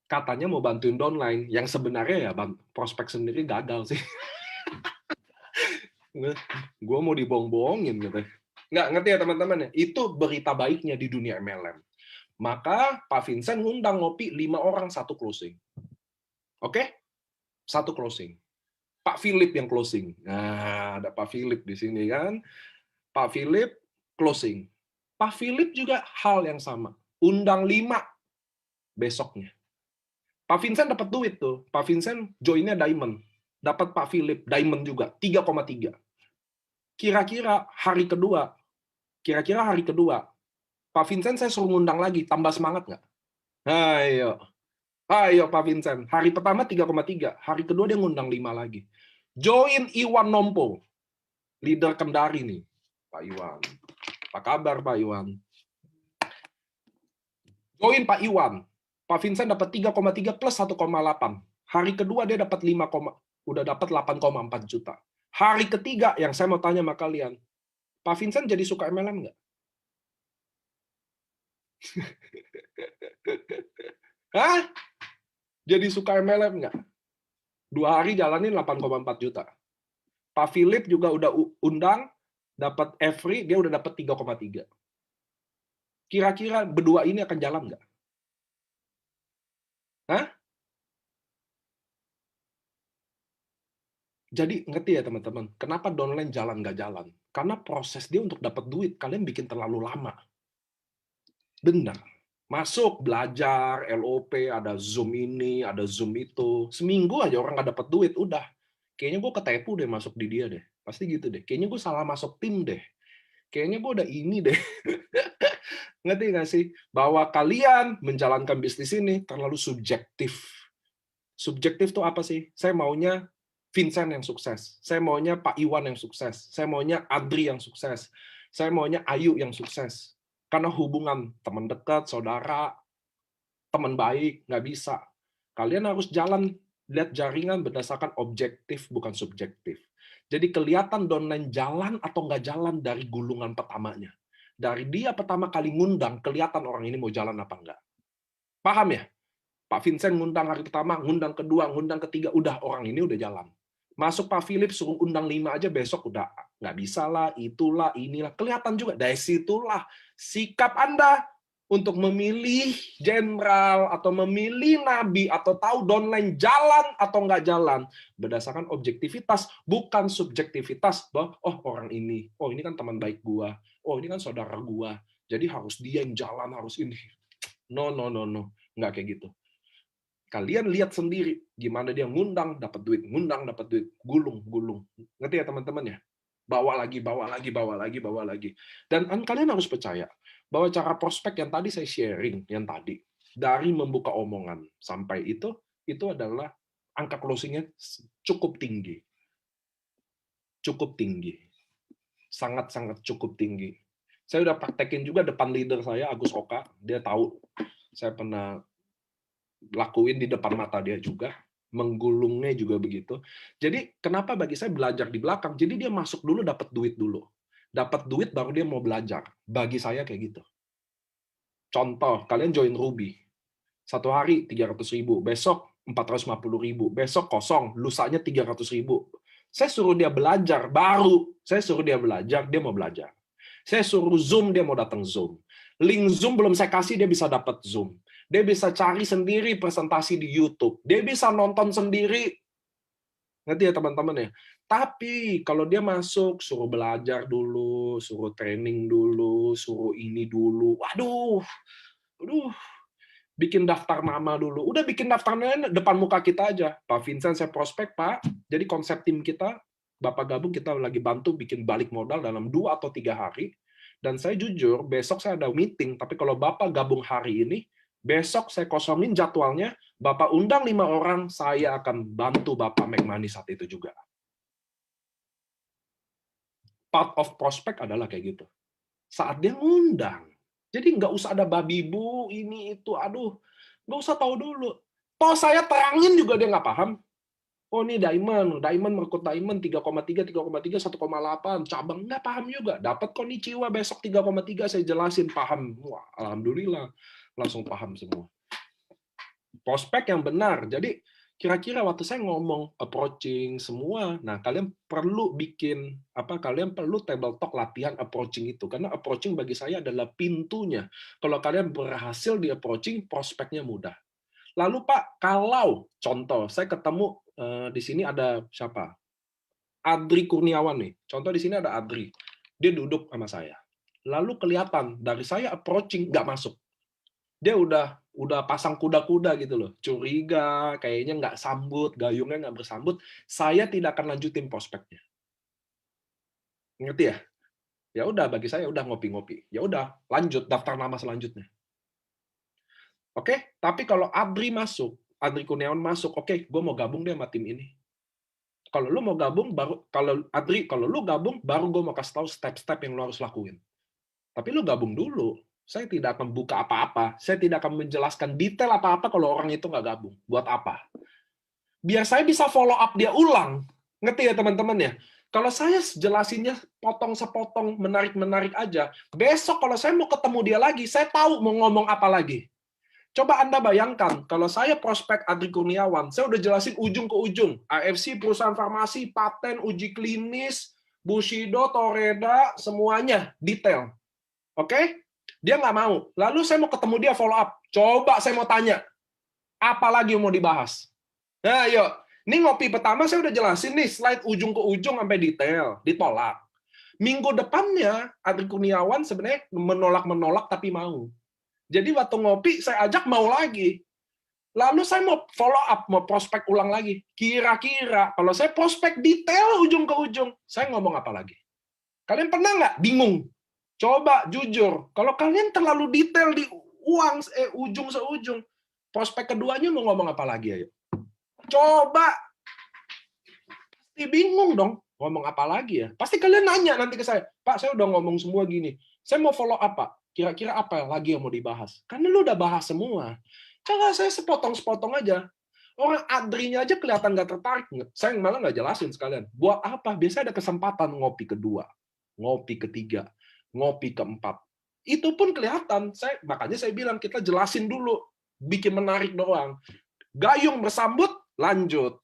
Katanya mau bantuin downline, yang sebenarnya ya prospek sendiri gagal sih. Gue mau dibohong-bohongin gitu. Nggak ngerti ya teman-teman ya? Itu berita baiknya di dunia MLM. Maka Pak Vincent ngundang ngopi 5 orang 1 closing. Oke? 1 closing. Pak Philip yang closing. Nah, ada Pak Philip di sini kan. Pak Philip closing. Pak Philip juga hal yang sama. Undang 5 besoknya. Pak Vincent dapat duit tuh. Pak Vincent joinnya Diamond. Dapat Pak Philip Diamond juga 3,3. Kira-kira hari kedua, Pak Vincent saya suruh ngundang lagi, tambah semangat nggak? Ayo Pak Vincent. Hari pertama 3,3, hari kedua dia ngundang 5 lagi. Join Iwan Nompo, leader Kendari nih, Pak Iwan. Apa kabar Pak Iwan? Join Pak Iwan. Pak Vincent dapat 3,3 plus 1,8. Hari kedua dia dapat 5, udah dapat 8,4 juta. Hari ketiga yang saya mau tanya sama kalian, Pak Vincent jadi suka MLM nggak? Hah? Jadi suka MLM nggak? 2 hari jalanin 8,4 juta. Pak Philip juga udah undang, dapat every, dia udah dapat 3,3. Kira-kira berdua ini akan jalan nggak? Hah? Jadi ngerti ya teman-teman, kenapa downline jalan nggak jalan? Karena proses dia untuk dapat duit, kalian bikin terlalu lama. Benar. Masuk, belajar, LOP, ada Zoom ini, ada Zoom itu. Seminggu aja orang nggak dapat duit, udah. Kayaknya gue ketipu deh masuk di dia deh. Pasti gitu deh. Kayaknya gue salah masuk tim deh. Kayaknya gue udah ini deh. Ngerti nggak sih? Bahwa kalian menjalankan bisnis ini terlalu subjektif. Subjektif tuh apa sih? Saya maunya Vincent yang sukses. Saya maunya Pak Iwan yang sukses. Saya maunya Adri yang sukses. Saya maunya Ayu yang sukses. Karena hubungan teman dekat, saudara, teman baik, nggak bisa. Kalian harus jalan, lihat jaringan berdasarkan objektif, bukan subjektif. Jadi kelihatan downline jalan atau nggak jalan dari gulungan pertamanya. Dari dia pertama kali ngundang, kelihatan orang ini mau jalan apa nggak. Paham ya? Pak Vincent ngundang hari pertama, ngundang kedua, ngundang ketiga, udah orang ini udah jalan. Masuk Pak Philip suruh undang 5 aja, besok udah nggak bisa lah, itulah, inilah. Kelihatan juga, dari situlah sikap Anda untuk memilih jenderal, atau memilih nabi, atau tahu downline jalan atau nggak jalan, berdasarkan objektivitas, bukan subjektivitas, bahwa, oh orang ini, oh ini kan teman baik gua, oh ini kan saudara gua, jadi harus dia yang jalan, harus ini. No, no, no, no. Nggak kayak gitu. Kalian lihat sendiri gimana dia ngundang dapat duit, ngundang dapat duit, gulung, gulung. Ngerti ya teman-teman ya? Bawa lagi, bawa lagi, bawa lagi, bawa lagi. Dan kalian harus percaya bahwa cara prospek yang tadi saya sharing, yang tadi, dari membuka omongan sampai itu adalah angka closing-nya cukup tinggi. Cukup tinggi. Sangat-sangat cukup tinggi. Saya udah praktekin juga depan leader saya, Agus Oka. Dia tahu saya pernah lakuin di depan mata dia juga, menggulungnya juga begitu. Jadi kenapa bagi saya belajar di belakang? Jadi dia masuk dulu dapat duit dulu. Dapat duit baru dia mau belajar. Bagi saya kayak gitu. Contoh, kalian join Ruby. Satu hari 300.000, besok 450.000, besok kosong, lusanya 300.000. Saya suruh dia belajar, baru saya suruh dia belajar, dia mau belajar. Saya suruh Zoom, dia mau datang Zoom. Link Zoom belum saya kasih, dia bisa dapat Zoom. Dia bisa cari sendiri presentasi di YouTube. Dia bisa nonton sendiri. Ngerti ya teman-teman ya? Tapi kalau dia masuk, suruh belajar dulu, suruh training dulu, suruh ini dulu. Waduh, aduh, bikin daftar nama dulu. Udah bikin daftarnya depan muka kita aja. Pak Vincent, saya prospek, Pak. Jadi konsep tim kita, Bapak gabung, kita lagi bantu bikin balik modal dalam 2 atau 3 hari. Dan saya jujur, besok saya ada meeting, tapi kalau Bapak gabung hari ini, besok saya kosongin jadwalnya, Bapak undang 5 orang, saya akan bantu Bapak make money saat itu juga. Part of prospek adalah kayak gitu. Saat dia ngundang. Jadi nggak usah ada babi bu, ini itu, aduh, nggak usah tahu dulu. Toh saya terangin juga dia nggak paham. Oh ini Diamond merekrut Diamond 3,3, 3,3, 1,8, cabang nggak paham juga. Dapat konnichiwa besok 3,3 saya jelasin paham. Wah, alhamdulillah langsung paham semua. Prospek yang benar. Jadi kira-kira waktu saya ngomong approaching semua, nah kalian perlu bikin apa? Kalian perlu table talk latihan approaching itu karena approaching bagi saya adalah pintunya. Kalau kalian berhasil di approaching, prospeknya mudah. Lalu Pak, kalau contoh saya ketemu di sini ada siapa? Adri Kurniawan nih. Contoh di sini ada Adri. Dia duduk sama saya. Lalu kelihatan dari saya approaching nggak masuk. Dia udah pasang kuda-kuda gitu loh. Curiga, kayaknya nggak sambut, gayungnya nggak bersambut. Saya tidak akan lanjutin prospeknya. Ngerti ya? Ya udah bagi saya udah ngopi-ngopi. Ya udah, lanjut daftar nama selanjutnya. Oke, tapi kalau Adri masuk, Adri Kurniawan masuk, oke, gue mau gabung deh sama tim ini. kalau lu mau gabung, kalau lu gabung, baru gue mau kasih tahu step-step yang lu harus lakuin. Tapi lu gabung dulu. Saya tidak akan buka apa-apa. Saya tidak akan menjelaskan detail apa-apa kalau orang itu nggak gabung. Buat apa? Biar saya bisa follow up dia ulang. Ngerti ya teman-teman ya? Kalau saya jelasinnya potong sepotong, menarik-menarik aja, besok kalau saya mau ketemu dia lagi, saya tahu mau ngomong apa lagi. Coba Anda bayangkan, kalau saya prospek Adri Kurniawan, saya udah jelasin ujung ke ujung. AFC, perusahaan farmasi, paten, uji klinis, Bushido, Toreda, semuanya detail. Oke? Dia nggak mau. Lalu saya mau ketemu dia follow up. Coba saya mau tanya, apa lagi yang mau dibahas? Nah, yuk. Ini ngopi pertama saya udah jelasin nih, slide ujung ke ujung sampai detail, ditolak. Minggu depannya, Adri Kurniawan sebenarnya menolak-menolak tapi mau. Jadi waktu ngopi, saya ajak mau lagi. Lalu saya mau follow up, mau prospek ulang lagi. Kira-kira, kalau saya prospek detail ujung ke ujung, saya ngomong apa lagi? Kalian pernah nggak bingung? Coba jujur, kalau kalian terlalu detail di ujung seujung, prospek keduanya mau ngomong apa lagi ayo? Coba, pasti bingung dong, ngomong apa lagi ya? Pasti kalian nanya nanti ke saya, Pak, saya udah ngomong semua gini, saya mau follow up, Pak. Kira-kira apa lagi yang mau dibahas? Karena lu udah bahas semua. Kalau saya sepotong-sepotong aja, orang Adrinya aja kelihatan nggak tertarik. Saya malah nggak jelasin sekalian. Buat apa? Biasanya ada kesempatan ngopi kedua, ngopi ketiga, ngopi keempat. Itu pun kelihatan. Makanya saya bilang kita jelasin dulu, bikin menarik doang. Gayung bersambut, lanjut.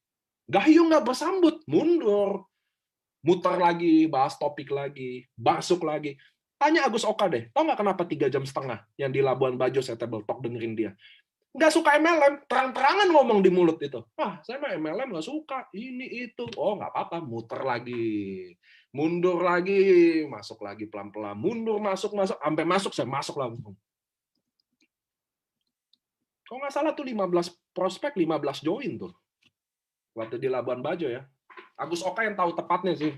Gayung nggak bersambut, mundur. Muter lagi, bahas topik lagi, masuk lagi. Tanya Agus Oka deh, tau nggak kenapa 3,5 jam yang di Labuan Bajo saya table talk dengerin dia? Nggak suka MLM, terang-terangan ngomong di mulut itu. Saya mah MLM nggak suka, ini itu. Oh, nggak apa-apa, muter lagi. Mundur lagi, masuk lagi pelan-pelan. Mundur, masuk, sampai masuk, saya masuk langsung. Kalau nggak salah tuh 15 prospek, 15 join tuh. Waktu di Labuan Bajo ya. Agus Oka yang tahu tepatnya sih.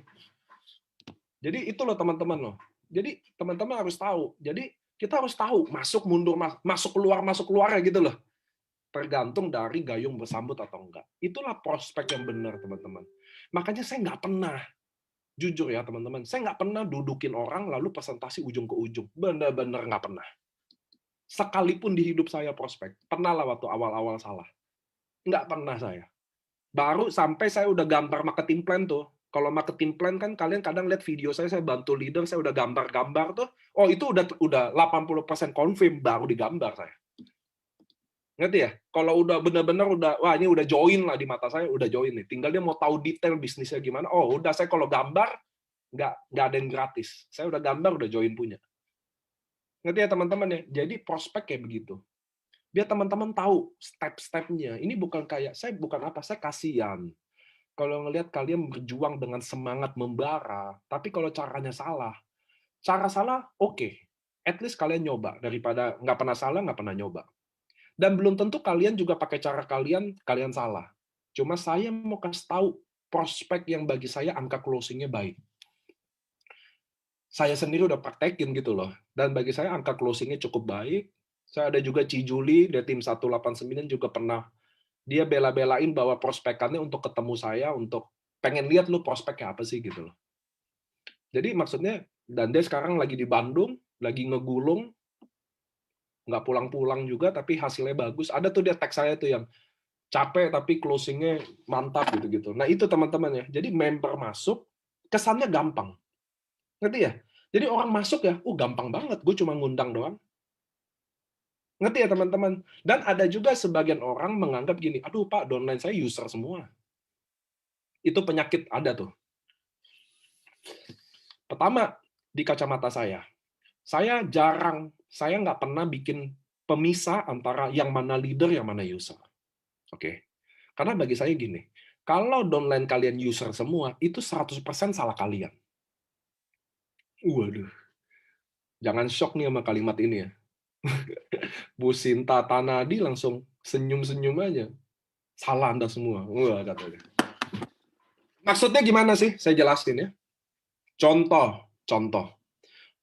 Jadi itu loh teman-teman loh. Jadi teman-teman harus tahu. Jadi kita harus tahu masuk mundur masuk keluar ya gitu loh. Tergantung dari gayung bersambut atau enggak. Itulah prospek yang benar teman-teman. Makanya saya nggak pernah jujur ya teman-teman, saya nggak pernah dudukin orang lalu presentasi ujung ke ujung. Benar-benar nggak pernah. Sekalipun di hidup saya prospek, pernah lah waktu awal-awal salah. Nggak pernah saya. Baru sampai saya udah gambar marketing plan tuh. Kalau marketing plan kan kalian kadang lihat video saya bantu leader, saya udah gambar-gambar tuh. Oh, itu udah 80% confirm baru digambar saya. Ngerti ya? Kalau udah benar-benar wah ini udah join lah di mata saya, udah join nih. Tinggal dia mau tahu detail bisnisnya gimana. Oh, udah saya kalau gambar nggak ada yang gratis. Saya udah gambar udah join punya. Ngerti ya teman-teman ya? Jadi prospek kayak begitu. Biar teman-teman tahu step-stepnya. Ini bukan kayak saya kasihan. Kalau ngelihat kalian berjuang dengan semangat membara, tapi kalau caranya salah, cara salah oke. At least kalian nyoba daripada nggak pernah salah, nggak pernah nyoba. Dan belum tentu kalian juga pakai cara kalian salah. Cuma saya mau kasih tahu prospek yang bagi saya angka closing-nya baik. Saya sendiri udah praktekin gitu loh. Dan bagi saya angka closing-nya cukup baik. Saya ada juga Cijuli dari tim 189 juga pernah dia bela-belain bahwa prospekannya untuk ketemu saya, untuk pengen lihat lu prospeknya apa sih gitu loh. Jadi maksudnya, dan dia sekarang lagi di Bandung, lagi ngegulung, nggak pulang-pulang juga, tapi hasilnya bagus. Ada tuh dia tag saya tuh yang capek tapi closing-nya mantap gitu-gitu. Nah itu teman-teman ya. Jadi member masuk, kesannya gampang. Ngerti ya? Jadi orang masuk ya, gampang banget, gue cuma ngundang doang. Ngerti ya teman-teman? Dan ada juga sebagian orang menganggap gini, aduh Pak, downline saya user semua. Itu penyakit ada tuh. Pertama, di kacamata saya nggak pernah bikin pemisah antara yang mana leader, yang mana user. Oke? Karena bagi saya gini, kalau downline kalian user semua, itu 100% salah kalian. Waduh. Jangan shock nih sama kalimat ini ya. Bu Sinta Tanadi langsung senyum-senyum aja. Salah Anda semua. Wah, katanya. Maksudnya gimana sih? Saya jelasin ya. Contoh.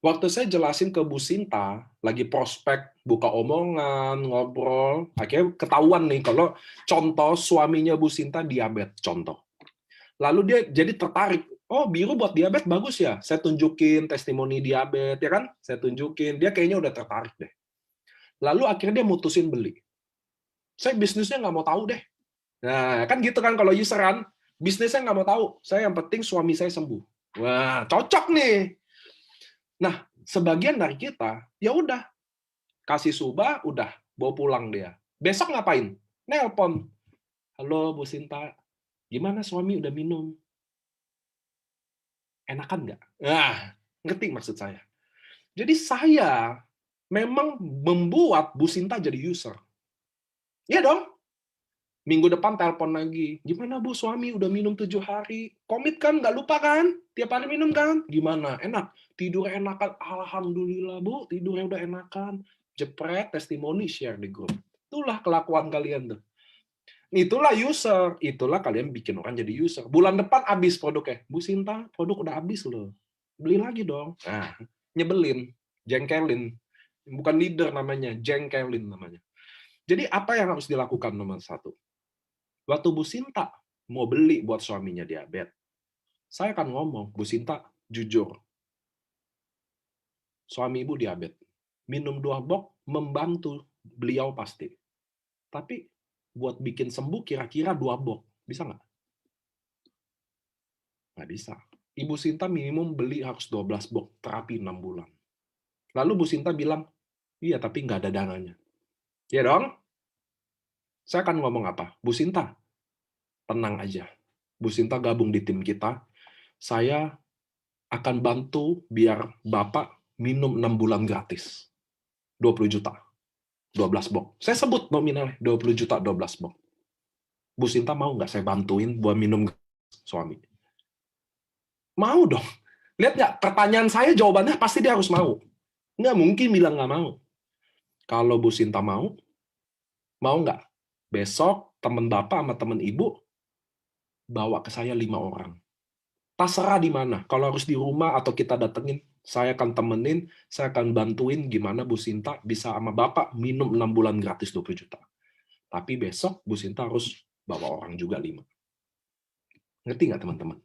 Waktu saya jelasin ke Bu Sinta, lagi prospek, buka omongan, ngobrol, akhirnya ketahuan nih kalau contoh suaminya Bu Sinta diabetes, contoh. Lalu dia jadi tertarik. Oh, biru buat diabetes bagus ya. Saya tunjukin testimoni diabetes, ya kan? Saya tunjukin. Dia kayaknya udah tertarik deh. Lalu akhirnya dia mutusin beli. Saya bisnisnya nggak mau tahu deh. Nah, kan gitu kan kalau user kan. Bisnisnya nggak mau tahu. Saya yang penting suami saya sembuh. Wah, cocok nih. Nah, sebagian dari kita, ya udah. Kasih subah, udah. Bawa pulang dia. Besok ngapain? Nelpon. Halo, Bu Sinta. Gimana suami udah minum? Enakan nggak? Nah, ngerti maksud saya. Jadi saya memang membuat Bu Sinta jadi user. Iya dong. Minggu depan telepon lagi. Gimana Bu, suami udah minum 7 hari? Komit kan? Nggak lupa kan? Tiap hari minum kan? Gimana? Enak? Tidur enakan? Alhamdulillah Bu, tidurnya udah enakan. Jepret, testimoni, share di grup. Itulah kelakuan kalian tuh. Itulah user. Itulah kalian bikin orang jadi user. Bulan depan habis produknya. Bu Sinta, produk udah habis loh. Beli lagi dong. Nah, nyebelin, jengkelin. Bukan leader namanya, jengkelin namanya. Jadi apa yang harus dilakukan nomor satu? Waktu Bu Sinta mau beli buat suaminya diabetes, saya akan ngomong, Bu Sinta, jujur, suami ibu diabetes, minum 2 box membantu beliau pasti. Tapi buat bikin sembuh kira-kira 2 box, bisa nggak? Nggak bisa. Ibu Sinta minimum beli harus 12 box, terapi 6 bulan. Lalu Bu Sinta bilang, iya tapi nggak ada dananya. Ya dong? Saya akan ngomong apa? Bu Sinta, tenang aja. Bu Sinta gabung di tim kita, saya akan bantu biar Bapak minum 6 bulan gratis. 20 juta. 12 box. Saya sebut nominalnya 20 juta 12 box. Bu Sinta mau nggak saya bantuin buat minum suami? Mau dong. Lihat nggak? Pertanyaan saya jawabannya pasti dia harus mau. Nggak mungkin bilang nggak mau. Kalau Bu Sinta mau nggak? Besok teman Bapak sama teman Ibu bawa ke saya 5 orang. Terserah di mana. Kalau harus di rumah atau kita datengin, saya akan temenin, saya akan bantuin gimana Bu Sinta bisa sama Bapak minum 6 bulan gratis 20 juta. Tapi besok Bu Sinta harus bawa orang juga 5. Ngerti nggak teman-teman?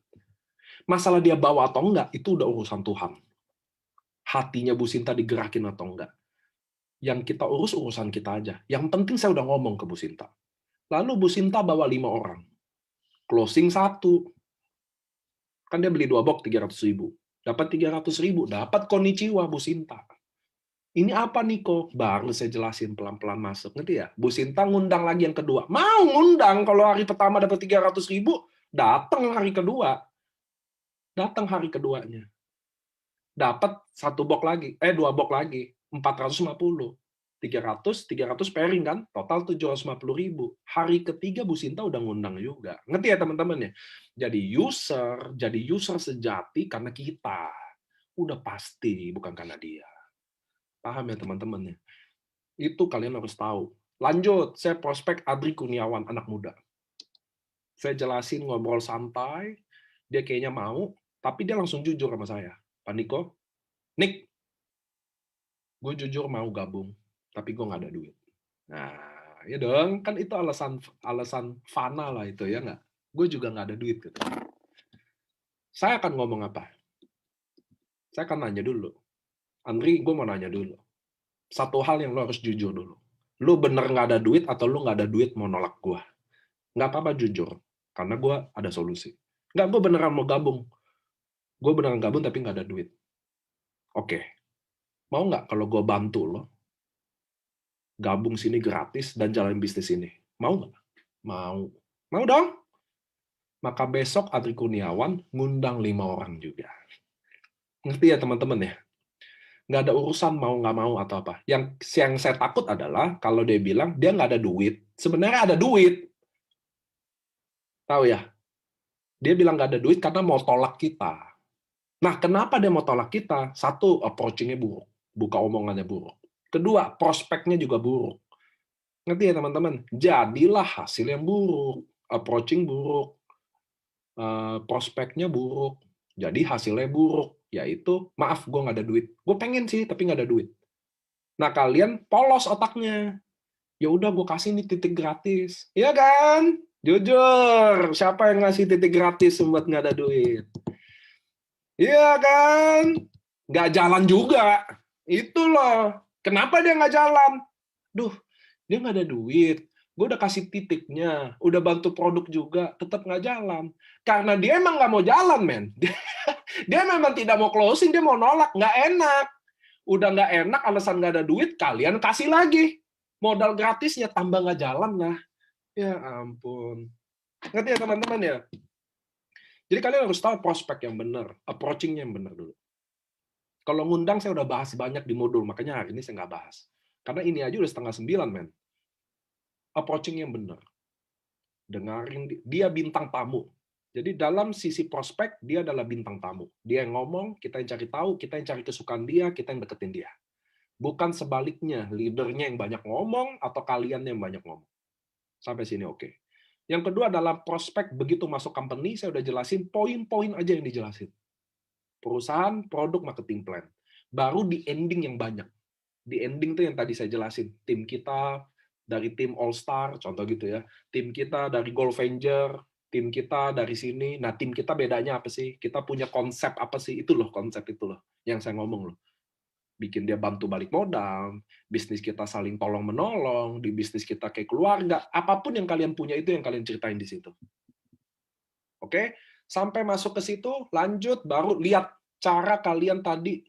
Masalah dia bawa atau enggak, itu udah urusan Tuhan. Hatinya Bu Sinta digerakin atau enggak. Yang kita urus urusan kita aja. Yang penting saya udah ngomong ke Bu Sinta. Lalu Bu Sinta bawa 5 orang. Closing 1. Kan dia beli 2 box 300.000. Dapat 300.000, dapat konnichiwa Bu Sinta. Ini apa Niko? Baru saya jelasin pelan-pelan masuk. Ngerti ya? Bu Sinta ngundang lagi yang kedua. Mau ngundang kalau hari pertama dapat 300.000, datang hari kedua. Datang hari keduanya. Dapat 1 box lagi. 2 box lagi. 450. 300 pairing kan? Total 750.000. Hari ketiga Bu Sinta udah ngundang juga. Ngerti ya teman-teman ya? Jadi user sejati karena kita. Udah pasti, bukan karena dia. Paham ya teman-teman ya? Itu kalian harus tahu. Lanjut, saya prospek Adri Kurniawan, anak muda. Saya jelasin ngobrol santai, dia kayaknya mau, tapi dia langsung jujur sama saya. Pak Niko, Nick, gue jujur mau gabung, tapi gue nggak ada duit. Nah, ya dong, kan itu alasan fana lah itu, ya nggak? Gue juga nggak ada duit. Gitu. Saya akan ngomong apa? Saya akan nanya dulu. Andri, gue mau nanya dulu. Satu hal yang lo harus jujur dulu. Lo bener nggak ada duit atau lo nggak ada duit mau nolak gue? Nggak apa-apa jujur, karena gue ada solusi. Nggak, gue beneran mau gabung. Gue beneran gabung tapi nggak ada duit. Oke, mau nggak kalau gue bantu lo gabung sini gratis dan jalan bisnis ini? Mau nggak? Mau. Mau dong? Maka besok Adri Kurniawan ngundang 5 orang juga. Ngerti ya teman-teman ya? Nggak ada urusan mau nggak mau atau apa. Yang saya takut adalah kalau dia bilang dia nggak ada duit. Sebenarnya ada duit. Tahu ya? Dia bilang nggak ada duit karena mau tolak kita. Nah, kenapa dia mau tolak kita? Satu, approaching-nya buruk. Buka omongannya buruk. Kedua, prospeknya juga buruk. Ngerti ya teman-teman? Jadilah hasil yang buruk. Approaching buruk. Prospeknya buruk. Jadi hasilnya buruk. Yaitu, maaf, gue nggak ada duit. Gue pengen sih, tapi nggak ada duit. Nah, kalian polos otaknya. Ya udah, gue kasih nih titik gratis. Iya kan? Jujur, siapa yang ngasih titik gratis buat nggak ada duit? Iya kan? Nggak jalan juga. Itu loh. Kenapa dia nggak jalan? Duh, dia nggak ada duit. Gue udah kasih titiknya, udah bantu produk juga, tetap nggak jalan. Karena dia emang nggak mau jalan, men. Dia memang tidak mau closing, dia mau nolak. Nggak enak. Udah nggak enak, alasan nggak ada duit, kalian kasih lagi. Modal gratisnya tambah nggak jalan lah. Ya ampun. Ngerti ya teman-teman ya? Jadi kalian harus tahu prospek yang benar, approaching-nya yang benar dulu. Kalau ngundang saya udah bahas banyak di modul, makanya hari ini saya nggak bahas. Karena ini aja udah 8:30, men. Approaching yang benar. Dengarin, dia bintang tamu. Jadi dalam sisi prospek, dia adalah bintang tamu. Dia yang ngomong, kita yang cari tahu, kita yang cari kesukaan dia, kita yang deketin dia. Bukan sebaliknya, leadernya yang banyak ngomong, atau kalian yang banyak ngomong. Sampai sini oke. Yang kedua adalah prospek, begitu masuk company, saya udah jelasin, poin-poin aja yang dijelasin. Perusahaan, produk, marketing plan. Baru di ending yang banyak. Di ending tuh yang tadi saya jelasin. Tim kita dari tim All Star, contoh gitu ya. Tim kita dari Gold Avenger, tim kita dari sini. Nah, tim kita bedanya apa sih? Kita punya konsep apa sih? Itu loh, konsep itu loh. Yang saya ngomong loh. Bikin dia bantu balik modal, bisnis kita saling tolong-menolong, di bisnis kita kayak keluarga. Apapun yang kalian punya itu yang kalian ceritain di situ. Oke? Sampai masuk ke situ, lanjut, baru lihat cara kalian tadi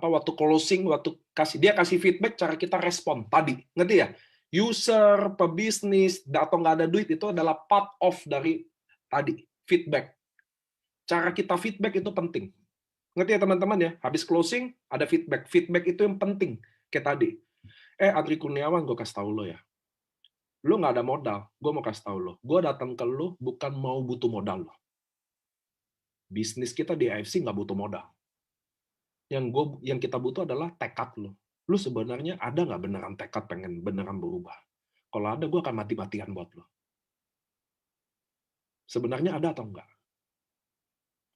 waktu closing, waktu dia kasih feedback, cara kita respon tadi, ngerti ya? User, pebisnis, atau nggak ada duit itu adalah part of dari tadi feedback. Cara kita feedback itu penting, ngerti ya teman-teman ya? Habis closing ada feedback, feedback itu yang penting kayak tadi. Adri Kurniawan, gue kasih tahu lo ya, lo nggak ada modal, gue mau kasih tahu lo, gue datang ke lo bukan mau butuh modal lo. Bisnis kita di AFC nggak butuh modal. Yang kita butuh adalah tekad lo. Lu sebenarnya ada nggak beneran tekad pengen beneran berubah? Kalau ada, gue akan mati-matian buat lo. Sebenarnya ada atau enggak?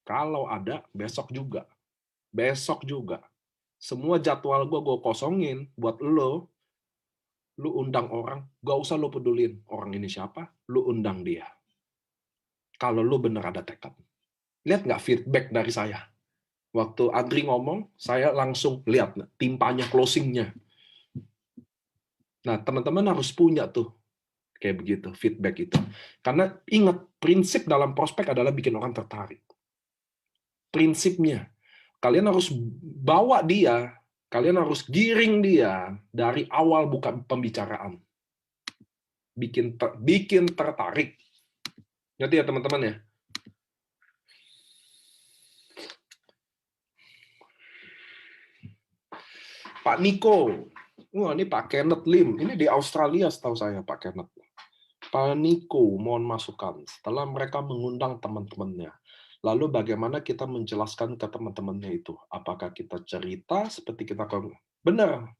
Kalau ada, besok juga. Besok juga. Semua jadwal gue kosongin buat lo. Lu undang orang, gak usah lo pedulin. Orang ini siapa? Lu undang dia. Kalau lu bener ada tekad. Lihat nggak feedback dari saya? Waktu Adri ngomong, saya langsung lihat timpanya, closingnya. Nah, teman-teman harus punya tuh kayak begitu, feedback itu. Karena ingat, prinsip dalam prospek adalah bikin orang tertarik. Prinsipnya, kalian harus bawa dia, kalian harus giring dia dari awal bukan pembicaraan. Bikin tertarik. Ngerti ya teman-teman ya? Pak Niko. Wah, ini Pak Kenneth Lim. Ini di Australia setahu saya Pak Kenneth. Pak Niko, mohon masukan. Setelah mereka mengundang teman-temannya, lalu bagaimana kita menjelaskan ke teman-temannya itu? Apakah kita cerita seperti kita benar?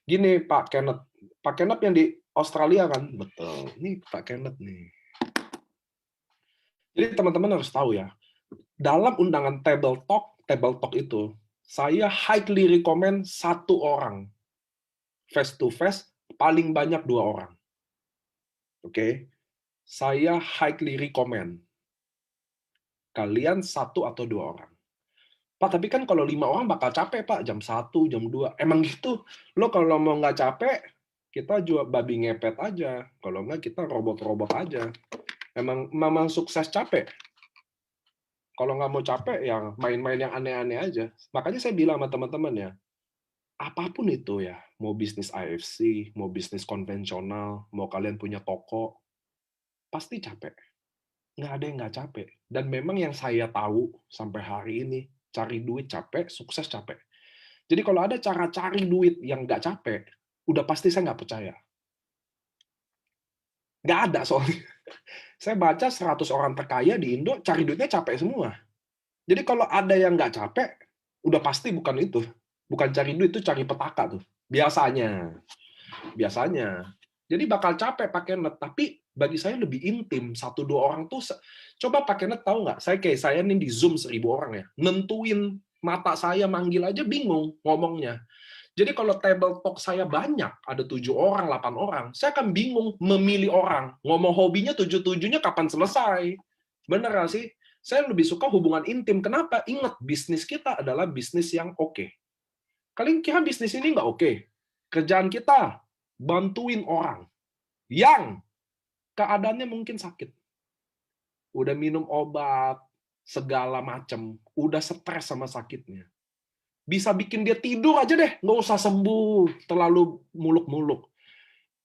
Gini Pak Kenneth. Pak Kenneth yang di Australia kan? Betul. Ini Pak Kenneth nih. Jadi teman-teman harus tahu ya, dalam undangan table talk itu, saya highly recommend 1 orang. Face to face, paling banyak 2 orang. Oke? Saya highly recommend kalian 1 atau 2 orang. Pak, tapi kan kalau 5 orang bakal capek, Pak. Jam 1, jam 2. Emang gitu. Lo kalau mau nggak capek, kita jual babi ngepet aja. Kalau nggak, kita robot-robot aja. Memang sukses capek. Kalau nggak mau capek, ya main-main yang aneh-aneh aja. Makanya saya bilang sama teman-teman ya, apapun itu ya, mau bisnis AFC, mau bisnis konvensional, mau kalian punya toko, pasti capek. Nggak ada yang nggak capek. Dan memang yang saya tahu sampai hari ini, cari duit capek, sukses capek. Jadi kalau ada cara cari duit yang nggak capek, udah pasti saya nggak percaya. Nggak ada soalnya. Saya baca 100 orang terkaya di Indo, cari duitnya capek semua. Jadi kalau ada yang nggak capek, udah pasti bukan itu. Bukan cari duit, itu cari petaka tuh. Biasanya. Jadi bakal capek pakai net, tapi bagi saya lebih intim. 1-2 orang tuh, coba pakai net tahu nggak? Saya nih di Zoom 1000 orang ya, nentuin mata saya manggil aja bingung ngomongnya. Jadi kalau table talk saya banyak, ada 7 orang, 8 orang, saya akan bingung memilih orang. Ngomong hobinya 7-7-nya kapan selesai? Bener nggak sih? Saya lebih suka hubungan intim. Kenapa? Ingat, bisnis kita adalah bisnis yang oke. Kalian kira bisnis ini nggak oke? Kerjaan kita, bantuin orang yang keadaannya mungkin sakit. Udah minum obat, segala macam. Udah stres sama sakitnya. Bisa bikin dia tidur aja deh, nggak usah sembuh terlalu muluk-muluk.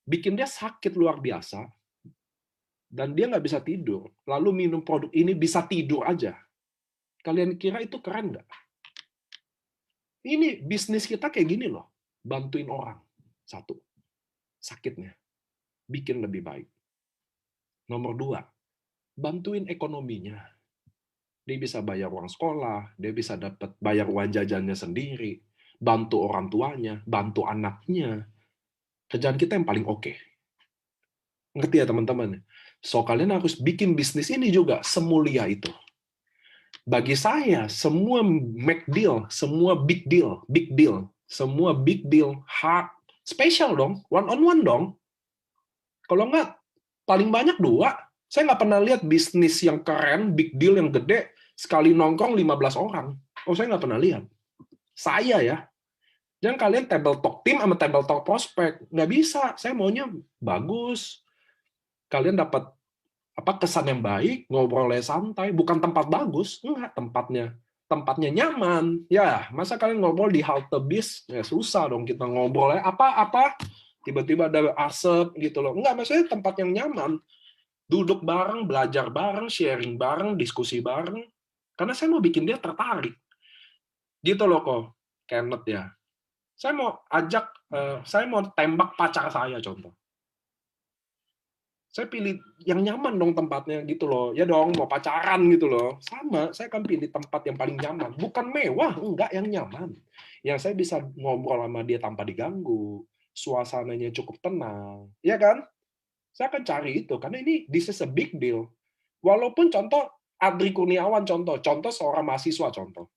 Bikin dia sakit luar biasa, dan dia nggak bisa tidur. Lalu minum produk ini bisa tidur aja. Kalian kira itu keren nggak? Ini bisnis kita kayak gini loh, bantuin orang. Satu, sakitnya, bikin lebih baik. Nomor 2, bantuin ekonominya. Dia bisa bayar uang sekolah, dia bisa dapat bayar uang jajannya sendiri, bantu orang tuanya, bantu anaknya. Kerjaan kita yang paling oke. Ngerti ya teman-teman? So, kalian harus bikin bisnis ini juga semulia itu. Bagi saya, semua make deal, semua big deal, semua big deal, hard, special dong, one on one dong. Kalau nggak, paling banyak 2. Saya nggak pernah lihat bisnis yang keren, big deal yang gede, sekali nongkrong 15 orang. Oh, saya nggak pernah lihat. Saya ya. Jangan kalian table talk tim sama table talk prospek. Nggak bisa. Saya maunya bagus. Kalian dapat kesan yang baik, ngobrolnya santai, bukan tempat bagus, enggak, tempatnya nyaman. Ya, masa kalian ngobrol di halte bis, ya susah dong kita ngobrolnya apa tiba-tiba ada asap gitu loh. Enggak, maksudnya tempat yang nyaman. Duduk bareng, belajar bareng, sharing bareng, diskusi bareng. Karena saya mau bikin dia tertarik. Gitu loh kok, Kenneth ya. Saya mau tembak pacar saya contoh. Saya pilih yang nyaman dong tempatnya gitu loh. Ya dong, mau pacaran gitu loh. Sama, saya akan pilih tempat yang paling nyaman. Bukan mewah, enggak, yang nyaman. Yang saya bisa ngobrol sama dia tanpa diganggu. Suasananya cukup tenang. Ya kan? Saya akan cari itu. Karena this is a big deal. Walaupun contoh, Adri Kurniawan contoh seorang mahasiswa contoh.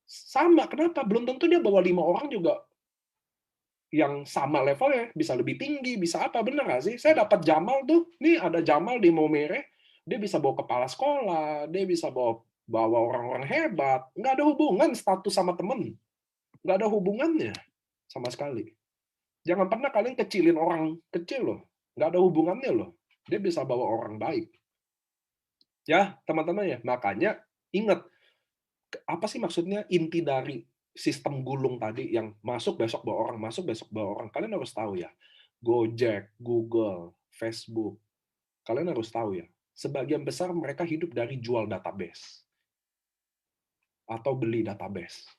Sama, kenapa? Belum tentu dia bawa 5 orang juga yang sama levelnya, bisa lebih tinggi, bisa apa, bener nggak sih? Saya dapat Jamal tuh, nih ada Jamal di Maumere, dia bisa bawa kepala sekolah, dia bisa bawa orang-orang hebat, nggak ada hubungan status sama temen, nggak ada hubungannya sama sekali. Jangan pernah kalian kecilin orang kecil loh, nggak ada hubungannya loh, dia bisa bawa orang baik. Ya, teman-teman ya, makanya ingat, apa sih maksudnya inti dari sistem gulung tadi yang masuk besok bawa orang, masuk besok bawa orang. Kalian harus tahu ya, Gojek, Google, Facebook, kalian harus tahu ya, sebagian besar mereka hidup dari jual database atau beli database.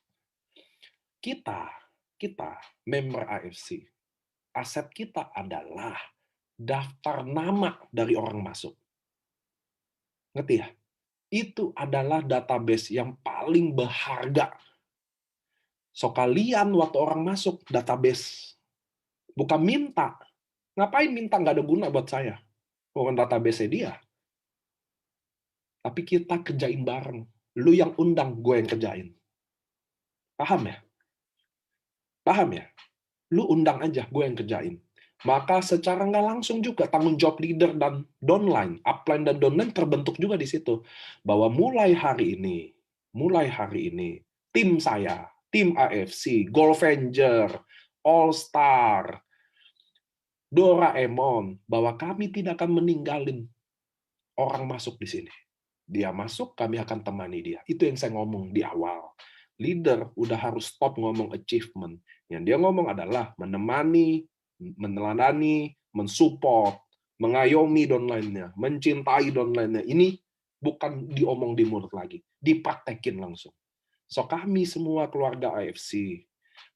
Kita member AFC, aset kita adalah daftar nama dari orang masuk. Ngerti ya? Itu adalah database yang paling berharga. So, kalian waktu orang masuk database, bukan minta. Ngapain minta, nggak ada guna buat saya. Bukan database dia. Tapi kita kerjain bareng. Lu yang undang, gue yang kerjain. Paham ya? Paham ya? Lu undang aja, gue yang kerjain. Maka secara nggak langsung juga tanggung jawab leader dan downline, upline dan downline terbentuk juga di situ. Bahwa mulai hari ini, tim saya, tim AFC, Golvenger, All Star, Doraemon, bahwa kami tidak akan meninggalin orang masuk di sini. Dia masuk, kami akan temani dia. Itu yang saya ngomong di awal. Leader udah harus stop ngomong achievement. Yang dia ngomong adalah menemani, meneladani, mensupport, mengayomi downline-nya, mencintai downline-nya. Ini bukan diomong di mulut lagi, dipraktekin langsung. So, kami semua keluarga AFC,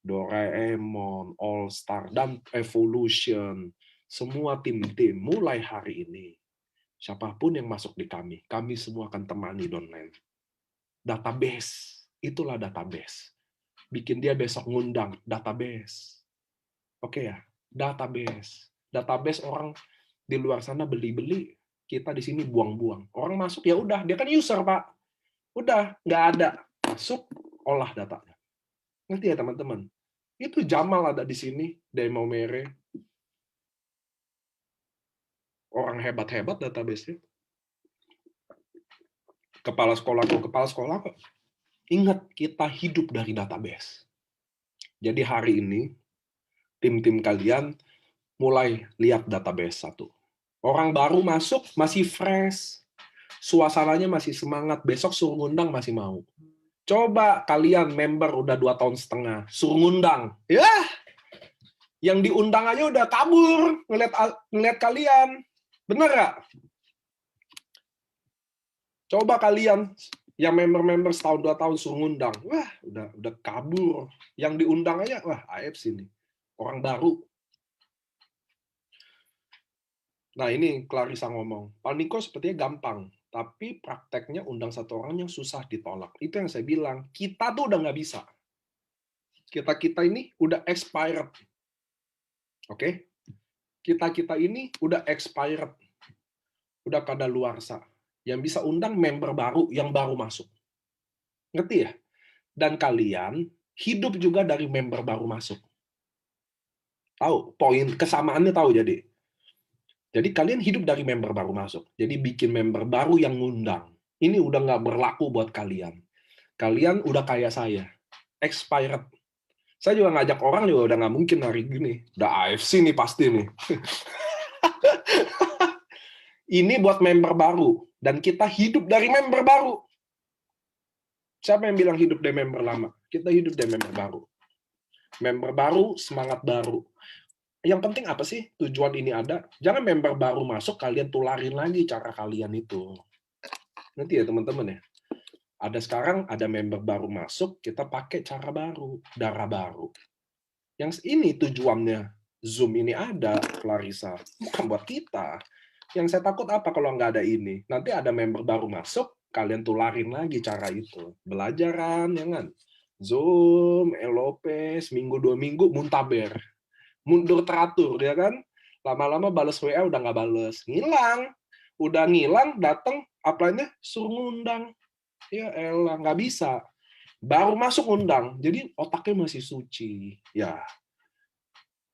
Doraemon, All Star, dan Evolution, semua tim-tim mulai hari ini, siapapun yang masuk di kami semua akan temani downline. Database, itulah database. Bikin dia besok ngundang, database. Oke ya, database. Database orang di luar sana beli-beli, kita di sini buang-buang. Orang masuk ya udah, dia kan user Pak. Udah, nggak ada. Masuk, olah datanya. Ngerti ya teman-teman? Itu Jamal ada di sini, Demo Mere, orang hebat-hebat database-nya. Kepala sekolah kok. Ingat, kita hidup dari database. Jadi hari ini, tim-tim kalian mulai lihat database satu. Orang baru masuk, masih fresh. Suasananya masih semangat. Besok suruh ngundang masih mau. Coba kalian member udah 2,5 tahun, suruh ngundang. Ya, yang diundang aja udah kabur ngeliat kalian. Bener nggak? Coba kalian yang member-member setahun 2 tahun suruh ngundang. Wah, udah kabur. Yang diundang aja, wah AFC nih. Orang baru. Nah, ini Clarissa ngomong. Pak Niko sepertinya gampang, tapi prakteknya undang satu orang yang susah ditolak. Itu yang saya bilang. Kita tuh udah nggak bisa. Kita ini udah expired. Oke? Kita ini udah expired. Udah kadaluarsa. Yang bisa undang member baru yang baru masuk. Ngerti ya? Dan kalian hidup juga dari member baru masuk. Tahu? Poin kesamaannya tahu jadi. Jadi kalian hidup dari member baru masuk. Jadi bikin member baru yang ngundang. Ini udah nggak berlaku buat kalian. Kalian udah kayak saya. Expired. Saya juga ngajak orang juga udah nggak mungkin hari gini. Udah AFC nih pasti nih. Ini buat member baru. Dan kita hidup dari member baru. Siapa yang bilang hidup dari member lama? Kita hidup dari member baru. Member baru, semangat baru. Yang penting apa sih tujuan ini ada? Jangan member baru masuk, kalian tularin lagi cara kalian itu. Nanti ya teman-teman ya. Ada sekarang, ada member baru masuk, kita pakai cara baru, darah baru. Yang ini tujuannya. Zoom ini ada, Clarissa. Bukan buat kita. Yang saya takut apa kalau nggak ada ini? Nanti ada member baru masuk, kalian tularin lagi cara itu. Belajaran, ya kan? Zoom, LOP, seminggu 2 minggu, muntaber. Mundur teratur, ya kan? Lama-lama balas WA udah nggak balas. Ngilang. Udah ngilang, datang, apply-nya suruh ngundang. Ya elah, nggak bisa. Baru masuk ngundang, jadi otaknya masih suci. Ya,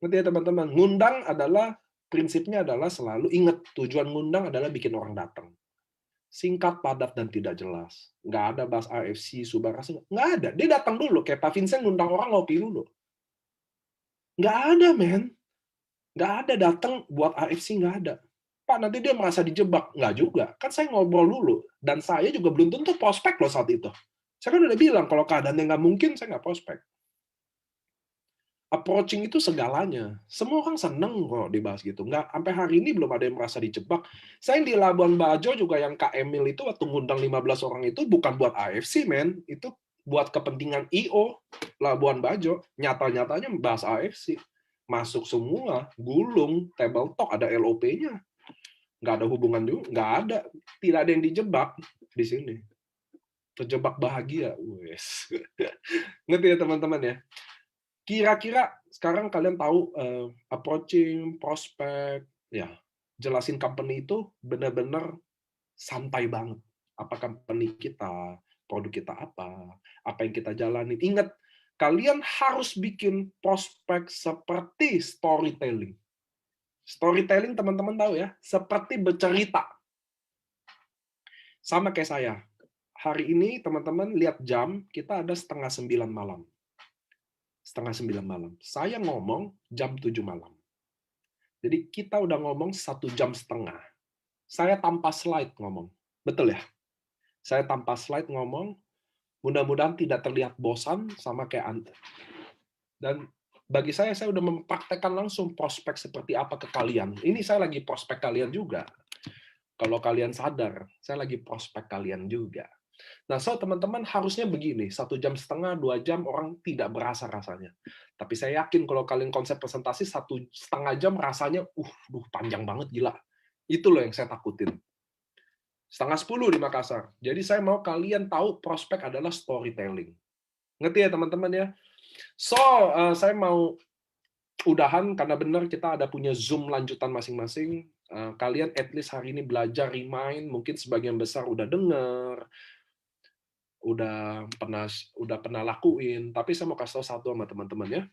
ngerti ya teman-teman? Ngundang adalah, prinsipnya adalah selalu ingat, tujuan ngundang adalah bikin orang datang. Singkat, padat, dan tidak jelas. Nggak ada bahas AFC, Subarasa, nggak ada. Dia datang dulu, kayak Pak Vincent ngundang orang ngopi dulu. Nggak ada, men. Nggak ada datang buat AFC, nggak ada. Pak, nanti dia merasa dijebak. Nggak juga. Kan saya ngobrol dulu. Dan saya juga belum tentu prospek loh saat itu. Saya kan udah bilang, kalau keadaannya nggak mungkin, saya nggak prospek. Approaching itu segalanya. Semua orang seneng kok dibahas gitu. Nggak, sampai hari ini belum ada yang merasa dijebak. Saya di Labuan Bajo juga yang Kak Emil itu waktu ngundang 15 orang itu bukan buat AFC, men. Itu buat kepentingan IO Labuan Bajo. Nyata-nyatanya bahas AFC. Masuk semua, gulung, table talk, ada LOP-nya. Nggak ada hubungan juga, nggak ada. Tidak ada yang dijebak di sini. Terjebak bahagia. Wes. Ngerti ya teman-teman ya? Kira-kira sekarang kalian tahu approaching, prospek, ya jelasin company itu benar-benar santai banget. Apa company kita, produk kita apa yang kita jalanin. Ingat, kalian harus bikin prospek seperti storytelling. Storytelling teman-teman tahu ya, seperti bercerita. Sama kayak saya. Hari ini teman-teman lihat jam, kita ada 8:30 malam. 8:30 malam. Saya ngomong jam 7 malam. Jadi kita udah ngomong 1,5 jam. Saya tanpa slide ngomong. Betul ya? Saya tanpa slide ngomong. Mudah-mudahan tidak terlihat bosan sama kayak Anda. Dan bagi saya udah mempraktekkan langsung prospek seperti apa ke kalian. Ini saya lagi prospek kalian juga. Kalau kalian sadar, saya lagi prospek kalian juga. Nah, so teman-teman harusnya begini, 1,5 jam, 2 jam orang tidak berasa rasanya. Tapi saya yakin kalau kalian konsep presentasi 1,5 jam rasanya, panjang banget gila. Itu loh yang saya takutin. 9:30 di Makassar. Jadi saya mau kalian tahu prospek adalah storytelling. Ngerti ya teman-teman ya? So, saya mau udahan karena benar kita ada punya Zoom lanjutan masing-masing. Kalian at least hari ini belajar, remind, mungkin sebagian besar udah dengar. udah pernah lakuin. Tapi saya mau kasih tahu satu sama teman-teman ya.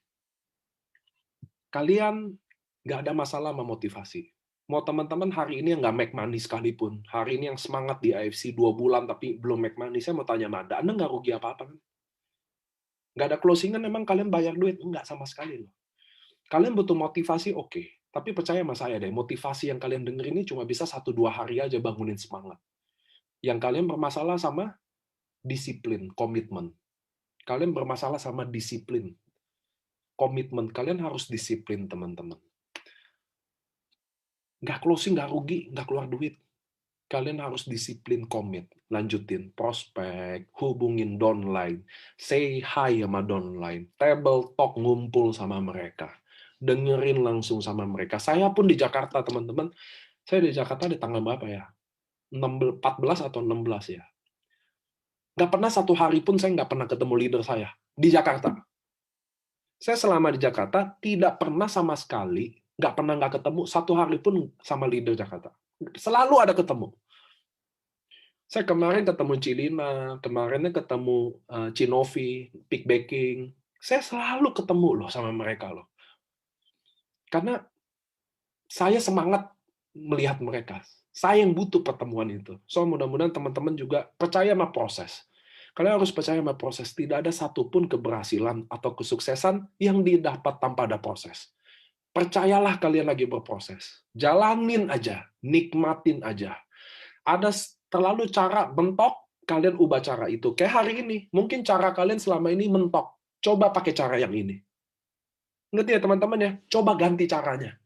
Kalian nggak ada masalah sama motivasi. Mau teman-teman hari ini yang nggak make money sekalipun, hari ini yang semangat di AFC 2 bulan tapi belum make money, saya mau tanya sama Anda nggak rugi apa-apa kan? Nggak ada closingan, memang kalian bayar duit? Nggak sama sekali loh. Kalian butuh motivasi, oke. Tapi percaya sama saya deh, motivasi yang kalian denger ini cuma bisa 1-2 hari aja bangunin semangat. Yang kalian bermasalah sama disiplin, komitmen. Kalian bermasalah sama disiplin, komitmen. Kalian harus disiplin, teman-teman. Nggak closing, nggak rugi, nggak keluar duit. Kalian harus disiplin, komit, lanjutin, prospek, hubungin downline, say hi sama downline, table talk, ngumpul sama mereka, dengerin langsung sama mereka. Saya pun di Jakarta, teman-teman, saya di Jakarta di tanggal berapa ya? 14 atau 16 ya. Nggak pernah satu hari pun saya nggak pernah ketemu leader saya di Jakarta. Saya selama di Jakarta tidak pernah sama sekali, nggak ketemu satu hari pun sama leader Jakarta. Selalu ada ketemu. Saya kemarin ketemu Cilina, kemarinnya ketemu Cinovi, Peak Baking. Saya selalu ketemu loh sama mereka loh. Karena saya semangat melihat mereka. Saya yang butuh pertemuan itu. So mudah-mudahan teman-teman juga percaya sama proses. Kalian harus percaya sama proses. Tidak ada satupun keberhasilan atau kesuksesan yang didapat tanpa ada proses. Percayalah kalian lagi berproses. Jalanin aja, nikmatin aja. Ada terlalu cara mentok, kalian ubah cara itu. Kayak hari ini, mungkin cara kalian selama ini mentok. Coba pakai cara yang ini. Ngerti ya teman-teman ya? Coba ganti caranya.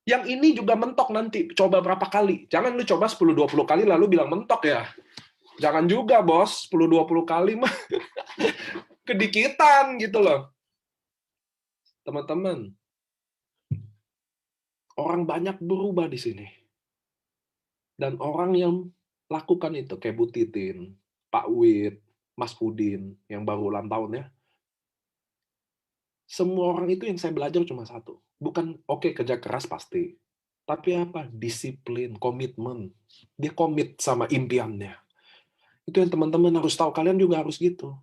Yang ini juga mentok nanti. Coba berapa kali. Jangan lu coba 10-20 kali lalu bilang mentok ya. Jangan juga, bos. 10-20 kali mah kedikitan gitu loh. Teman-teman, orang banyak berubah di sini. Dan orang yang lakukan itu, kayak Bu Titin, Pak Wid, Mas Pudin, yang baru ulang tahun ya, semua orang itu yang saya belajar cuma satu. Bukan, oke, kerja keras pasti. Tapi apa? Disiplin, komitmen. Dia komit sama impiannya. Itu yang teman-teman harus tahu. Kalian juga harus gitu.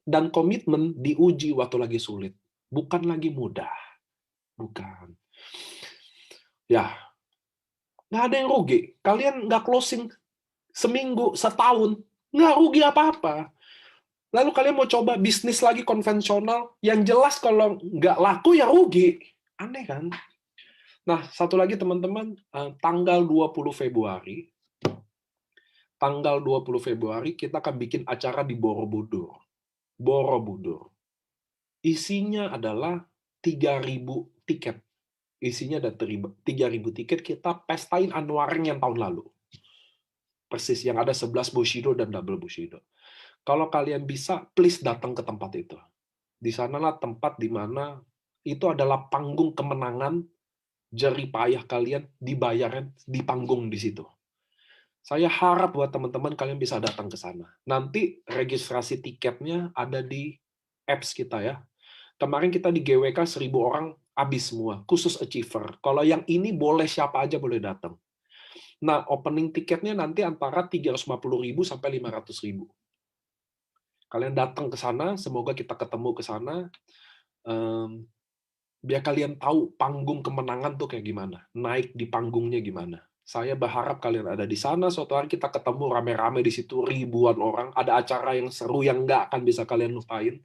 Dan komitmen diuji waktu lagi sulit. Bukan lagi mudah. Bukan. Ya, nggak ada yang rugi. Kalian nggak closing seminggu, setahun, nggak rugi apa-apa. Lalu kalian mau coba bisnis lagi konvensional, yang jelas kalau nggak laku ya rugi. Aneh kan? Nah, satu lagi teman-teman, tanggal 20 Februari, kita akan bikin acara di Borobudur. Borobudur. Isinya adalah 3.000 tiket. Isinya ada 3.000 tiket, kita pestain Unwiring yang tahun lalu. Persis, yang ada 11 Bushido dan double Bushido. Kalau kalian bisa, please datang ke tempat itu. Di sanalah tempat di mana itu adalah panggung kemenangan, jerih payah kalian dibayarkan di panggung di situ. Saya harap buat teman-teman kalian bisa datang ke sana. Nanti registrasi tiketnya ada di apps kita ya. Kemarin kita di GWK 1.000 orang habis semua, khusus achiever. Kalau yang ini boleh siapa aja boleh datang. Nah, opening tiketnya nanti antara 350.000 sampai 500.000. Kalian datang ke sana, semoga kita ketemu ke sana. Biar kalian tahu panggung kemenangan tuh kayak gimana, naik di panggungnya gimana. Saya berharap kalian ada di sana, suatu hari kita ketemu rame-rame di situ, ribuan orang, ada acara yang seru yang nggak akan bisa kalian lupain.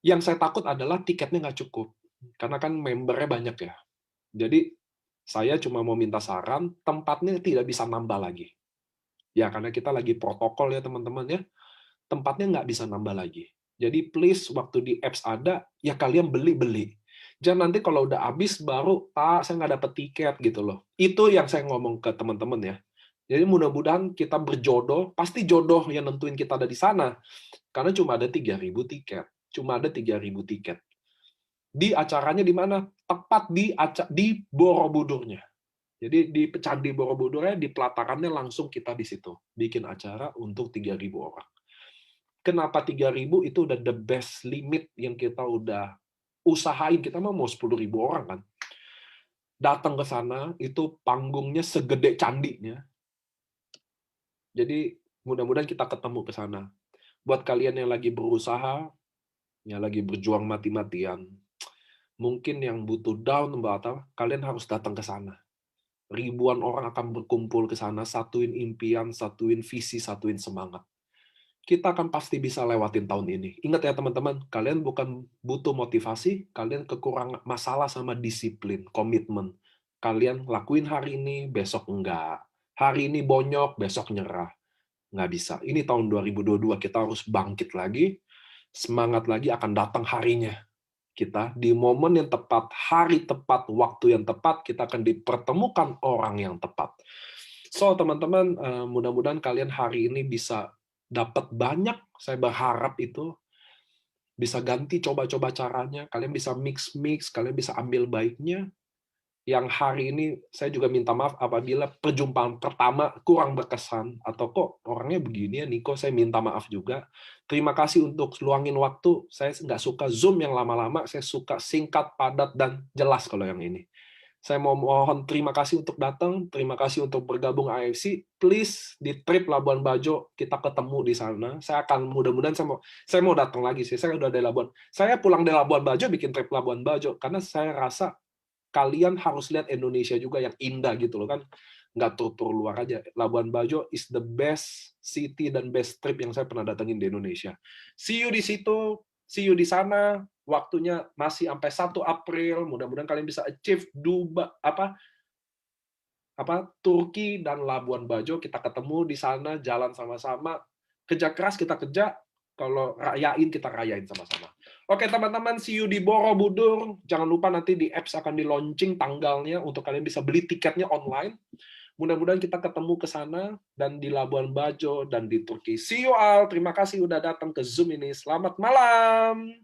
Yang saya takut adalah tiketnya nggak cukup, karena kan membernya banyak ya. Jadi saya cuma mau minta saran, tempatnya tidak bisa nambah lagi. Ya, karena kita lagi protokol ya teman-teman ya, tempatnya nggak bisa nambah lagi. Jadi please, waktu di apps ada, ya kalian beli-beli. Jangan nanti kalau udah habis baru, Pak, saya nggak dapet tiket gitu loh. Itu yang saya ngomong ke teman-teman ya. Jadi mudah-mudahan kita berjodoh, pasti jodoh yang nentuin kita ada di sana. Karena cuma ada 3.000 tiket. Cuma ada 3.000 tiket. Di acaranya di mana? Tepat di Borobudurnya. Jadi di Candi Borobudurnya, di pelatarannya langsung kita di situ. Bikin acara untuk 3.000 orang. Kenapa 3.000? Itu udah the best limit yang kita udah usahain. Kita mau 10.000 orang kan. Datang ke sana, itu panggungnya segede candinya. Jadi Mudah-mudahan kita ketemu ke sana. Buat kalian yang lagi berusaha, yang lagi berjuang mati-matian, mungkin yang butuh down atau kalian harus datang ke sana. Ribuan orang akan berkumpul ke sana, satuin impian, satuin visi, satuin semangat. Kita akan pasti bisa lewatin tahun ini. Ingat ya teman-teman, kalian bukan butuh motivasi, kalian kekurangan masalah sama disiplin, komitmen. Kalian lakuin hari ini, besok enggak. Hari ini bonyok, besok nyerah. Nggak bisa. Ini tahun 2022, kita harus bangkit lagi, semangat lagi, akan datang harinya. Kita di momen yang tepat, hari tepat, waktu yang tepat, kita akan dipertemukan orang yang tepat. So, teman-teman, mudah-mudahan kalian hari ini bisa dapat banyak, saya berharap itu bisa ganti coba-coba caranya, kalian bisa mix-mix, kalian bisa ambil baiknya. Yang hari ini saya juga minta maaf apabila perjumpaan pertama kurang berkesan, atau kok orangnya begini ya Niko, saya minta maaf juga. Terima kasih untuk luangin waktu, saya nggak suka Zoom yang lama-lama, saya suka singkat, padat, dan jelas kalau yang ini. Saya mau mohon terima kasih untuk datang, terima kasih untuk bergabung AFC. Please di trip Labuan Bajo kita ketemu di sana. Saya akan mudah-mudahan saya mau datang lagi sih. Saya udah dari Labuan. Saya pulang dari Labuan Bajo bikin trip Labuan Bajo karena saya rasa kalian harus lihat Indonesia juga yang indah gitu loh kan. Nggak tur-tur luar aja. Labuan Bajo is the best city dan best trip yang saya pernah datengin di Indonesia. See you di situ, see you di sana. Waktunya masih sampai 1 April. Mudah-mudahan kalian bisa achieve Turki dan Labuan Bajo. Kita ketemu di sana, jalan sama-sama. Kerja keras kita kerja, kalau rayain kita rayain sama-sama. Oke teman-teman, see you di Borobudur. Jangan lupa nanti di apps akan di-launching tanggalnya untuk kalian bisa beli tiketnya online. Mudah-mudahan kita ketemu ke sana dan di Labuan Bajo dan di Turki. See you all. Terima kasih udah datang ke Zoom ini. Selamat malam.